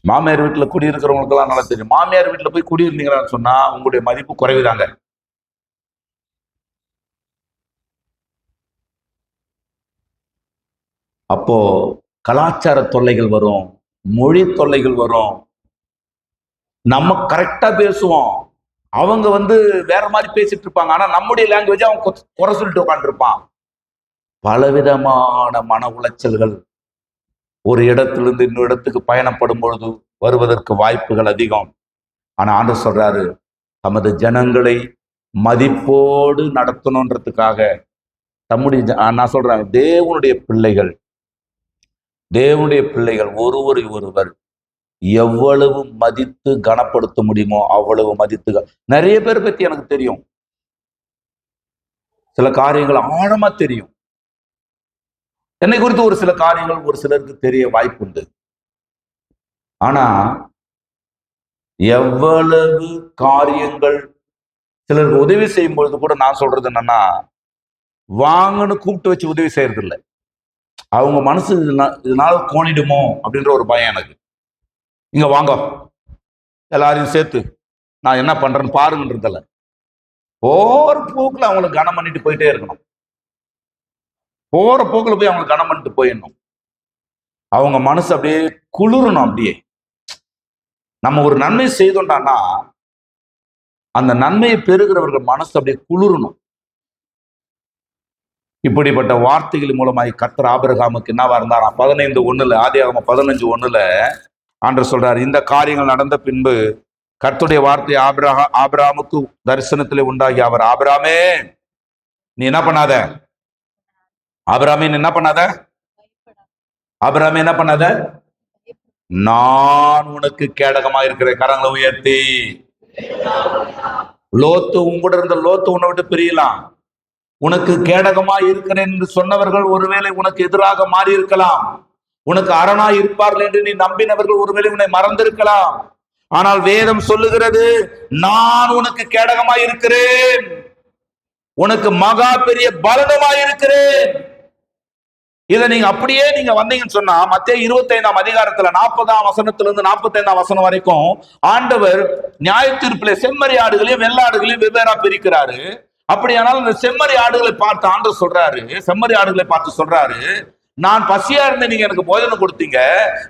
Speaker 1: மாமியார் வீட்டுல குடியிருக்கிறவங்களுக்கு எல்லாம் நல்லா தெரியும். மாமியார் வீட்டுல போய் குடியிருந்தீங்கன்னு சொன்னா உங்களுடைய மதிப்பு குறைவுதாங்க. அப்போ கலாச்சார தொல்லைகள் வரும், மொழி தொல்லைகள் வரும். நம்ம கரெக்டா பேசுவோம், அவங்க வேற மாதிரி பேசிட்டு இருப்பாங்க. ஆனா நம்முடைய லாங்குவேஜ் அவங்க குறை சொல்லிட்டு உட்காந்துருப்பான். பலவிதமான மன உளைச்சல்கள் ஒரு இடத்திலிருந்து இன்னொரு இடத்துக்கு பயணப்படும் பொழுது வருவதற்கு வாய்ப்புகள் அதிகம். ஆனா ஆண்டவர் சொல்றாரு, தமது ஜனங்களை மதிப்போடு நடத்தணுன்றதுக்காக நான் சொல்றேன், தேவனுடைய பிள்ளைகள் ஒருவரை ஒருவர் எவ்வளவு மதித்து கனப்படுத்த முடியுமோ அவ்வளவு மதித்து. நிறைய பேர் பத்தி எனக்கு தெரியும், சில காரியங்கள் ஆழமா தெரியும். என்னை குறித்து ஒரு சில காரியங்கள் ஒரு சிலருக்கு தெரிய வாய்ப்புண்டு. ஆனா எவ்வளவு காரியங்கள் சிலருக்கு உதவி செய்யும் பொழுது கூட நான் சொல்றது என்னன்னா, வாங்கன்னு கூப்பிட்டு வச்சு உதவி செய்யறது இல்லை. அவங்க மனசு இதனால கோணிடுமோ அப்படின்ற ஒரு பயம் எனக்கு. இங்க வாங்க எல்லாரையும் சேர்த்து நான் என்ன பண்றேன்னு பாருங்கன்றதில்ல, போற போக்குல அவங்களுக்கு கனம் பண்ணிட்டு போயிட்டே இருக்கணும். போற போக்குல போய் அவங்களுக்கு கனம் பண்ணிட்டு போயிடணும். அவங்க மனசு அப்படியே குளிரணும். அப்படியே நம்ம ஒரு நன்மை செய்தோம்டான்னா அந்த நன்மையை பெறுகிறவர்கள் மனசு அப்படியே குளிரணும். இப்படிப்பட்ட வார்த்தைகள் மூலமாய் கர்த்தர் ஆபிரகாமுக்கு என்னவா இருந்தாராம்? 15:1 ஆதியாகமம் 15:1 ஆண்டவர் சொல்றார், இந்த காரியங்கள் நடந்த பின்பு கர்த்தருடைய வார்த்தை ஆபிரகாமுக்கு தரிசனத்திலே உண்டாகி அவர், ஆபிரகாமே நீ என்ன பண்ணாத, ஆபிரகாமே நீ என்ன பண்ணாத, ஆபிரகாமே என்ன பண்ணாத, நான் உனக்கு கேடகமா இருக்கிறேன். கரங்களை உயர்த்தி. லோத்து உங்கூட இருந்த லோத்து உன்னை விட்டு பிரியலாம். உனக்கு கேடகமா இருக்கிறேன் என்று சொன்னவர்கள் ஒருவேளை உனக்கு எதிராக மாறி இருக்கலாம். உனக்கு அரணாய் இருப்பார்கள் என்று நீ நம்பினவர்கள் ஒருவேளை உன்னை மறந்திருக்கலாம். ஆனால் வேதம் சொல்லுகிறது, நான் உனக்கு கேடகமாய் இருக்கிறேன், உனக்கு மகா பெரிய பலனமாய் இருக்கிறேன். இதை நீங்க அப்படியே நீங்க வந்தீங்கன்னு சொன்னா மத்தேயு 25 அதிகாரத்துல 40 வசனத்திலிருந்து 45 வசனம் வரைக்கும் ஆண்டவர் நியாய தீர்ப்பிலே செம்மறி ஆடுகளையும் வெள்ளாடுகளையும் வெவ்வேறா பிரிக்கிறாரு. அப்படியானால் இந்த செம்மறி ஆடுகளை பார்த்து ஆண்டவர் சொல்றாரு, செம்மறி ஆடுகளை பார்த்து சொல்றாரு, நான் பசியா இருந்தேன், நீங்க எனக்கு போஜனம் கொடுத்தீங்க.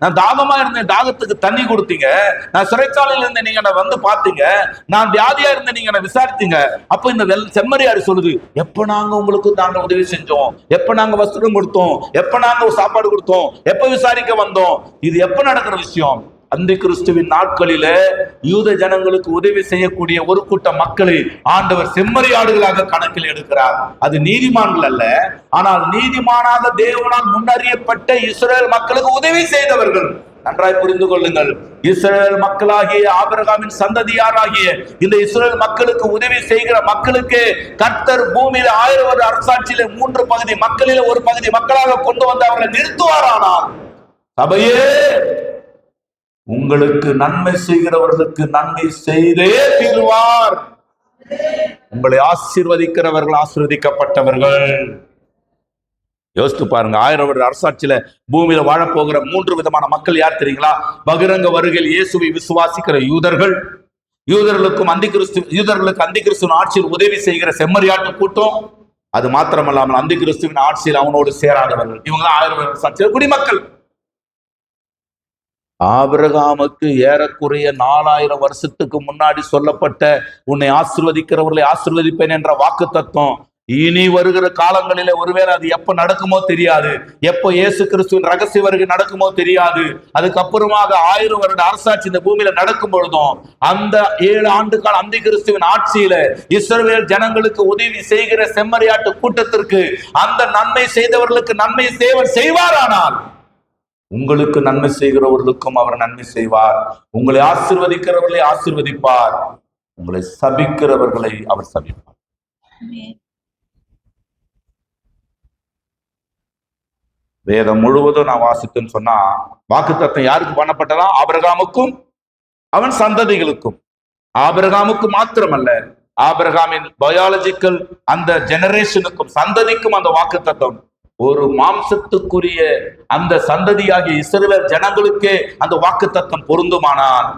Speaker 1: நான் தாகமா இருந்தேன், தாகத்துக்கு தண்ணி கொடுத்தீங்க. நான் சிறைச்சாலையில இருந்தேன், நீங்க என்ன வந்து பாத்தீங்க. நான் வியாதியா இருந்தேன், நீங்க என்ன விசாரித்தீங்க. அப்ப இந்த செம்மறியாடு சொல்லுது, எப்ப நாங்க உங்களுக்கு நாங்க உதவி செஞ்சோம், எப்ப நாங்க வஸ்திரம் கொடுத்தோம், எப்ப நாங்க சாப்பாடு கொடுத்தோம், எப்ப விசாரிக்க வந்தோம். இது எப்ப நடக்கிற விஷயம்? அந்தி கிறிஸ்துவின் நாட்களில யூத ஜனங்களுக்கு உதவி செய்யக்கூடிய ஒரு கூட்ட மக்களை ஆண்டவர் செம்மறி ஆடுகளாக கணக்கில் எடுக்கிறார். அது நீதிமான்கள் அல்ல, ஆனால் நீதிமானாக தேவனால் முன்னறியப்பட்ட இஸ்ரேல் மக்களுக்கு உதவி செய்தவர்கள். நன்றாய் புரிந்து கொள்ளுங்கள். இஸ்ரேல் மக்களாகிய ஆபிரகாமின் சந்ததியாராகிய இந்த இஸ்ரேல் மக்களுக்கு உதவி செய்கிற மக்களுக்கு கர்த்தர் பூமியில 1000 வருட அரசாட்சியில 3 பகுதி மக்களில ஒரு பகுதி மக்களாக கொண்டு வந்து அவர்களை நிறுத்துவாரானால், சபையே உங்களுக்கு நன்மை செய்கிறவர்களுக்கு நன்மை செய்தே தீருவார். உங்களை ஆசீர்வதிக்கிறவர்கள் ஆசீர்வதிக்கப்பட்டவர்கள். யோசித்து பாருங்க, 1000 வருட அரசாட்சியில பூமியில வாழப்போகிற 3 விதமான மக்கள் யார் தெரியுங்களா? பகிரங்க வருகையில் இயேசுவை விசுவாசிக்கிற யூதர்கள், யூதர்களுக்கு அந்தி கிறிஸ்துவின் ஆட்சியில் உதவி செய்கிற செம்மறியாட்டு கூட்டம், அது மாத்திரமல்லாமல் அந்தி கிறிஸ்துவின் ஆட்சியில் அவனோடு சேராதவர்கள். இவங்க 1000 வருட அரசாட்சியில் குடிமக்கள். ஆபிரகாமுக்கு ஏறக்குறைய 4000 வருஷத்துக்கு முன்னாடி சொல்லப்பட்ட உன்னை ஆசீர்வதிக்கிறவர்களை ஆசீர்வதிப்பேன் என்ற வாக்கு தத்துவம் இனி வருகிற காலங்களிலே ஒருவேளை அது எப்ப நடக்குமோ தெரியாது, எப்ப இயேசு கிறிஸ்துவின் ரகசிய வருகை நடக்குமோ தெரியாது. அதுக்கப்புறமாக 1000 வருட அரசாட்சி இந்த பூமியில நடக்கும் பொழுதும் அந்த 7 ஆண்டு கால அந்தி கிறிஸ்துவின் ஆட்சியில இஸ்ரவேல் ஜனங்களுக்கு உதவி செய்கிற செம்மறியாட்டு கூட்டத்திற்கு அந்த நன்மை செய்தவர்களுக்கு நன்மை செய்வாரானால், உங்களுக்கு நன்மை செய்கிறவர்களுக்கும் அவர் நன்மை செய்வார். உங்களை ஆசீர்வதிக்கிறவர்களை ஆசீர்வதிப்பார், உங்களை சபிக்கிறவர்களை அவர் சபிப்பார். வேதம் முழுவதும் நான் வாசித்தேன்னு சொன்னா வாக்குத்தத்தம் யாருக்கு பண்ணப்பட்டதா? ஆபிரகாமுக்கும் அவன் சந்ததிகளுக்கும். ஆபிரகாமுக்கு மாத்திரமல்ல, ஆபிரகாமின் பயாலஜிக்கல் அந்த ஜெனரேஷனுக்கும் சந்ததிக்கும் அந்த வாக்குத்தத்தம். ஒரு மாம்சத்துக்குரிய அந்த சந்ததியாகிய இஸ்ரவேல் ஜனங்களுக்கே அந்த வாக்குத்தத்தம் பொருந்துமானால்,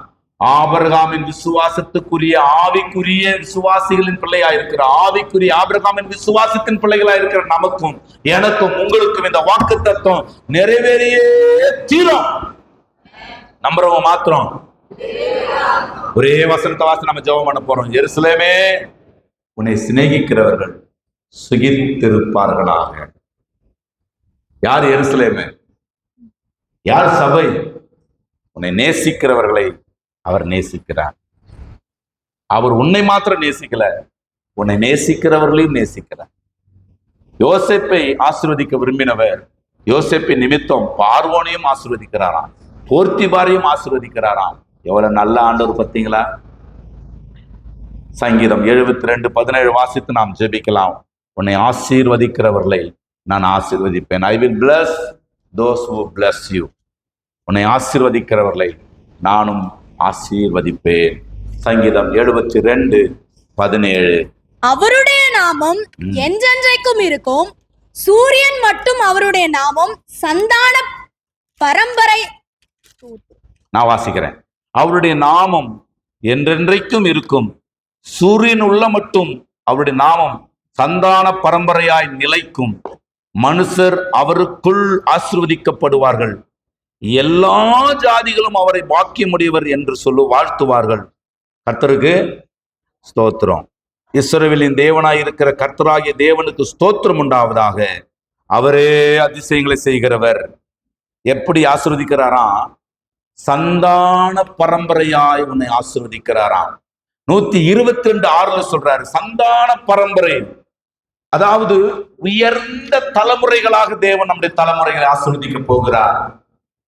Speaker 1: ஆபிரகாமின் விசுவாசத்துக்குரிய ஆவிக்குரிய விசுவாசிகளின் பிள்ளையா இருக்கிற ஆவிக்குரிய ஆபிரகாமின் விசுவாசத்தின் பிள்ளைகளா இருக்கிற நமக்கும் எனக்கும் உங்களுக்கும் இந்த வாக்குத்தத்தம் நிறைவேறியே தீரும். நம்புறவங்க மாத்திரம் ஒரே வசனத்தை வாசி நம்ம ஜெபம் பண்ண போறோம். எருசலேமே, உன்னை சிநேகிக்கிறவர்கள் சுகித்திருப்பார்களாக. யார் எருசலேமே? யார் சபை? உன்னை நேசிக்கிறவர்களை அவர் நேசிக்கிறார். அவர் உன்னை மாத்திரம் நேசிக்கல, உன்னை நேசிக்கிறவர்களையும் நேசிக்கிறார். யோசேப்பை ஆசீர்வதிக்க விரும்பினவர் யோசேப்பின் நிமித்தம் பார்வோனையும் ஆசீர்வதிக்கிறாராம், போர்த்திபாரையும் ஆசீர்வதிக்கிறாராம். எவ்வளவு நல்ல ஆண்டவர் பார்த்தீங்களா? சங்கீதம் 72:17 வாசித்து நாம் ஜெபிக்கலாம். உன்னை ஆசீர்வதிக்கிறவர்களை நான் ஆசீர்வதிப்பேன். I will bless those who bless you. உன்னை ஆசீர்வதிக்கிறவர்களை நானும் ஆசீர்வதிப்பேன். சங்கீதம் 72:17.
Speaker 2: அவருடைய நாமம் என்றென்றைக்கும் இருக்கும், சூரியன் மட்டும் அவருடைய நாமம் சந்தான பரம்பரை.
Speaker 1: நான் வாசிக்கிறேன். அவருடைய நாமம் என்றென்றைக்கும் இருக்கும், சூரியன் உள்ள மட்டும் அவருடைய நாமம் சந்தான பரம்பரையாய் நிலைக்கும். மனுஷர் அவருக்குள் ஆசீர்வதிக்கப்படுவார்கள், எல்லா ஜாதிகளும் அவரை பாக்கியமுடையவர் என்று வாழ்த்துவார்கள். கர்த்தருக்கு ஸ்தோத்திரம். இஸ்ரவேலின் தேவனாய் இருக்கிற கர்த்தராகிய தேவனுக்கு ஸ்தோத்திரம் உண்டாவதாக. அவரே அதிசயங்களை செய்கிறவர். எப்படி ஆசீர்வதிக்கிறாராம்? சந்தான பரம்பரையாய் உன்னை ஆசீர்வதிக்கிறாராம். 122:6 சொல்றாரு, சந்தான பரம்பரை. அதாவது உயர்ந்த தலைமுறைகளாக தேவன் நம்முடைய தலைமுறைகளை ஆசீர்வதிக்க போகிறார்.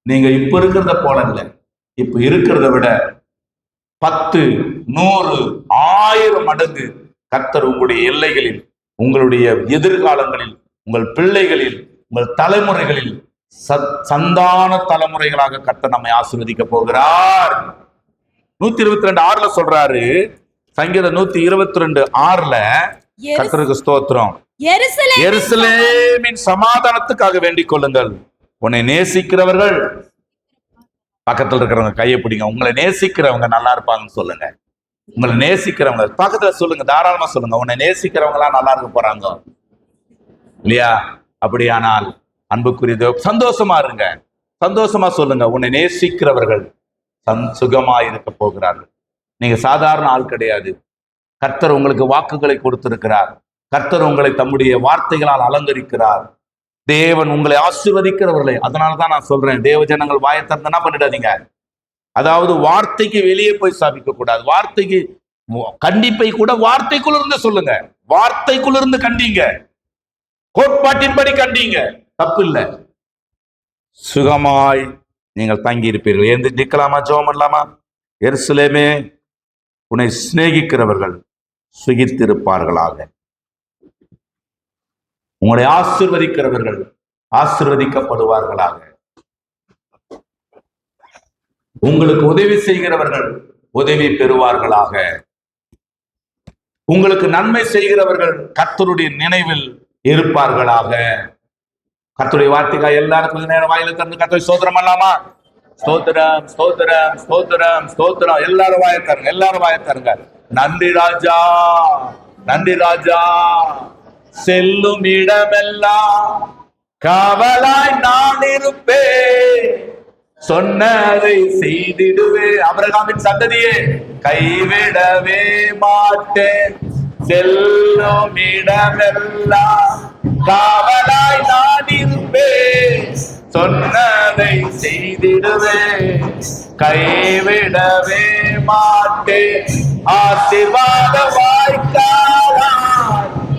Speaker 1: நீங்க இப்ப இருக்கிறத போல இல்லை, இப்ப இருக்கிறத விட 10, 100, 1000 மடங்கு கர்த்தர் உங்களுடைய எல்லைகளில், உங்களுடைய எதிர்காலங்களில், உங்கள் பிள்ளைகளில், உங்கள் தலைமுறைகளில் சந்தான தலைமுறைகளாக கர்த்தர் நம்மை ஆசீர்வதிக்க போகிறார். 122:6 சொல்றாரு. சங்கீதம் 122:6 கர்த்தருக்கு ஸ்தோத்திரம். எருசலேமின் சமாதானத்துக்காக வேண்டிக் கொள்ளுங்கள். உன்னை நேசிக்கிறவர்கள், பக்கத்துல இருக்கிறவங்க கையை பிடிங்க. உங்களை நேசிக்கிறவங்க நல்லா இருப்பாங்கன்னு சொல்லுங்க. உங்களை நேசிக்கிறவங்க பக்கத்துல சொல்லுங்க, தாராளமா சொல்லுங்க. உன்னை நேசிக்கிறவங்க எல்லாம் நல்லா இருக்க போறாங்க இல்லையா? அப்படியானால் அன்புக்குரிய சந்தோஷமா இருங்க, சந்தோஷமா சொல்லுங்க. உன்னை நேசிக்கிறவர்கள் சுகமா இருக்க போகிறார்கள். நீங்க சாதாரண ஆள் கிடையாது. கர்த்தர் உங்களுக்கு வாக்குகளை கொடுத்திருக்கிறார். கர்த்தர் உங்களை தம்முடைய வார்த்தைகளால் அலங்கரிக்கிறார். தேவன் உங்களை ஆசீர்வதிக்கிறவர்களை. அதனாலதான் நான் சொல்றேன், தேவ ஜனங்கள் வாயை திறந்தனா பண்ணிடாதீங்க. அதாவது வார்த்தைக்கு வெளியே போய் சாபிக்க கூடாது. வார்த்தைக்கு கண்டிப்பை கூட வார்த்தைக்குள்ள இருந்து சொல்லுங்க, வார்த்தைக்குள்ள இருந்து கண்டீங்க, கோட்பாட்டின்படி கண்டீங்க, தப்பு இல்லை. சுகமாய் நீங்கள் தங்கி இருப்பீர்கள். எழுந்து நிற்கலாமா? ஜெபம் பண்ணலாமா? எருசலேமே, உன்னை சிநேகிக்கிறவர்கள் சுகித்திருப்பார்களாக. உங்களை ஆசீர்வதிக்கிறவர்கள் ஆசீர்வதிக்கப்படுவார்களாக. உங்களுக்கு உதவி செய்கிறவர்கள் உதவி பெறுவார்களாக. உங்களுக்கு நன்மை செய்கிறவர்கள் கர்த்தருடைய நினைவில் இருப்பார்களாக. கர்த்தருடைய வார்த்தைக்காக எல்லாரும் கொஞ்ச நேரம் வாயில திறந்து கர்த்தரை ஸ்தோத்திரம் பண்ணலாமா? ஸ்தோத்திரம், ஸ்தோத்திரம், ஸ்தோத்திரம், ஸ்தோத்திரம். எல்லாரும் வாயத்தாருங்க, எல்லாரும் வாயத்தாருங்க. நன்றி ராஜா, நன்றி ராஜா. செல்லும் இடமெல்லாம் காவலாய் நான் இருப்பேன், சொன்னதை செய்திடுவே. ஆபிரகாமின் சந்ததியே, கைவிடவே மாட்டேன். செல்லும் இடமெல்லாம் காவலாய் நான் இருப்பேன், சொன்னதை செய்திடுவே, கைவிடவே மாட்டேன். ஆசீர்வாத வாய்க்காலாய்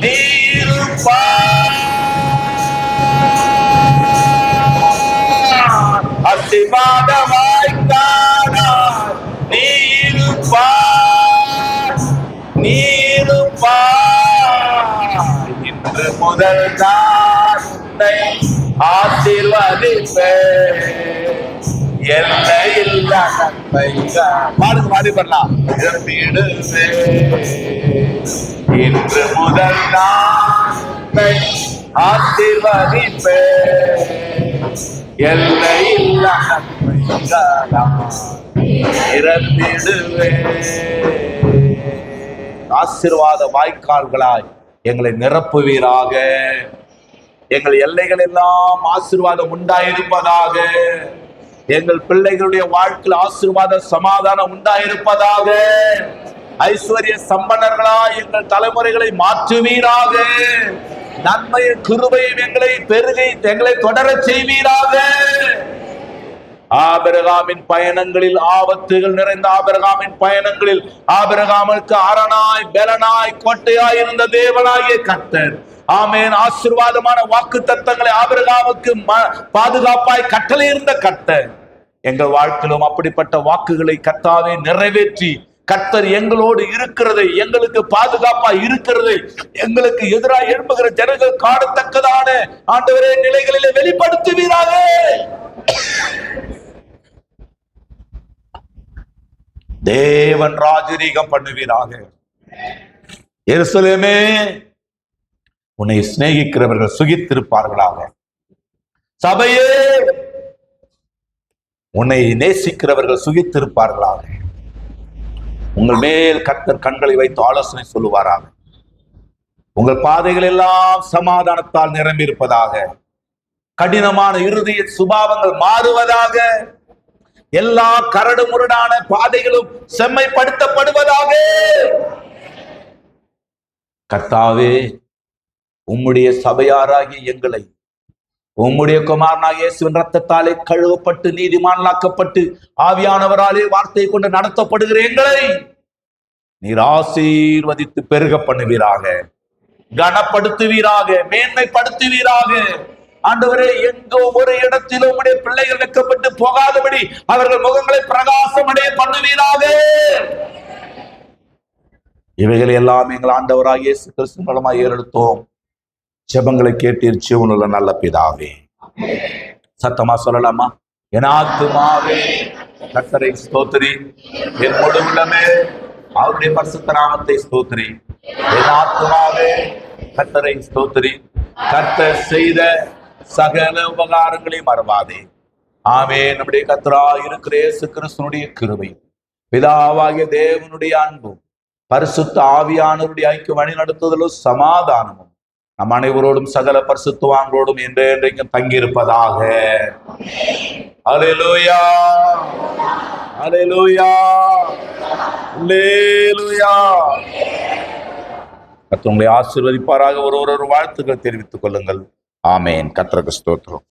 Speaker 1: நீருப்பாய், ஆசீர்வாத வாய்க்காலாய் நீருப்பாய், நீருப்பாய். இன்று முதல் நான் உன்னை ஆசீர்வதிப்பேன், எல்லையில்லா நன்மைகள். பாடுங்க, பாடி பண்ணலாம். இன்று முதல் நான் உன்னை ஆசீர்வதிப்பேன், எல்லையில்லா நன்மைகளால் நிரப்பிடுவேன். ஆசீர்வாத வாய்க்கால்களாய் எங்களை நிரப்புவீராக. எங்கள் எல்லைகள் எல்லாம் ஆசீர்வாதம் உண்டாயிருப்பதாக. எங்கள் பிள்ளைகளுடைய வாழ்க்கையில் ஆசீர்வாத சமாதானம் உண்டாயிருப்பதாக. ஐஸ்வர்ய சம்பன்னர்களாய் எங்கள் தலைமுறைகளை மாற்றுவீராக. நன்மையும் கிருபையும் எங்களை பெருகி எங்களை தொடர செய்வீராக. ஆபிரகாமின் பயணங்களில், ஆபத்துகள் நிறைந்த ஆபிரகாமின் பயணங்களில் ஆபிரகாமுக்கு அரணாய் பெலனாய் கோட்டையாய் இருந்த தேவனாகிய கர்த்தர், ஆமென், ஆசீர்வாதமான வாக்கு தத்தங்களை ஆபிரகாமுக்கு பாதுகாப்பாய் கட்டளை இருந்த கர்த்தர், எங்கள் வாழ்க்கையிலும் அப்படிப்பட்ட வாக்குகளை கர்த்தாவே நிறைவேற்றி, கர்த்தர் எங்களோடு இருக்கிறதை, எங்களுக்கு பாதுகாப்பா இருக்கிறதை, எங்களுக்கு எதிராக எழும்புகிற ஜனங்கள் காணத்தக்கதான ஆண்டவரே நிலைகளிலே வெளிப்படுத்துவீராக. தேவன் ராஜரீகம் பண்ணுவீராக. எருசலேமே, உன்னை சிநேகிக்கிறவர்கள் சுகித்திருப்பார்களாக. சபையே, உன்னை நேசிக்கிறவர்கள் சுகித்திருப்பார்களாக. உங்கள் மேல் கர்த்தர் கண்களை வைத்து ஆலோசனை சொல்லுவாராக. உங்கள் பாதைகள் எல்லாம் சமாதானத்தால் நிரம்பி இருப்பதாக. கடினமான இருதய சுபாவங்கள் மாறுவதாக. எல்லா கரடு முரடான பாதைகளும் செம்மைப்படுத்தப்படுவதாக. கர்த்தாவே, உம்முடைய சபையாராகிய எங்களை உம்முடைய குமாரனாகிய இயேசுவின் ரத்தத்தாலே கழுவப்பட்டு நீதிமான்களாக்கப்பட்டு ஆவியானவராலே வார்த்தை கொண்டு நடத்தப்படுகிற எங்களை நீர் ஆசீர்வதித்து பெருக பண்ணுவீராக, கனப்படுத்துவீராக, மேன்மைப்படுத்துவீராக. ஆண்டவரே, எங்கோ ஒரு இடத்திலும் உம்முடைய பிள்ளைகள் வெட்கப்பட்டு போகாதபடி அவர்கள் முகங்களை பிரகாசம் அடைய பண்ணுவீராக. இவைகளை எல்லாம் எங்கள் ஆண்டவராகிய இயேசு கிறிஸ்து மூலமாக ஏறெடுத்தோம். ஜெபங்களை கேட்டீர் ஜீவனுள்ள நல்ல பிதாவே. சத்தமா சொல்லலாமா? என் ஆத்துமாவே கர்த்தரை ஸ்தோத்திரி, என் முழு உள்ளமே அவருடைய பரிசுத்த நாமத்தை ஸ்தோத்திரி. என் ஆத்துமாவே கர்த்தரை ஸ்தோத்திரி, கர்த்தர் செய்த சகல உபகாரங்களை மறவாதே. ஆமென். நம்முடைய கர்த்தராய் இருக்கிற இயேசு கிறிஸ்துவினுடைய கிருபை, பிதாவாகிய தேவனுடைய அன்பும், பரிசுத்த ஆவியானவருடைய ஐக்கிய வழி நடத்துதலும் சமாதானமும் நம் அனைவரோடும் சகல பரிசுத்தவான்களோடும் என்றென்றைக்கும் தங்கியிருப்பதாக. அல்லேலூயா, அல்லேலூயா, அல்லேலூயா. கர்த்தர் உங்களை ஆசீர்வதிப்பாராக. ஒரு வாழ்த்துக்கள் தெரிவித்துக் கொள்ளுங்கள். ஆமென். கர்த்தருக்கு ஸ்தோத்திரம்.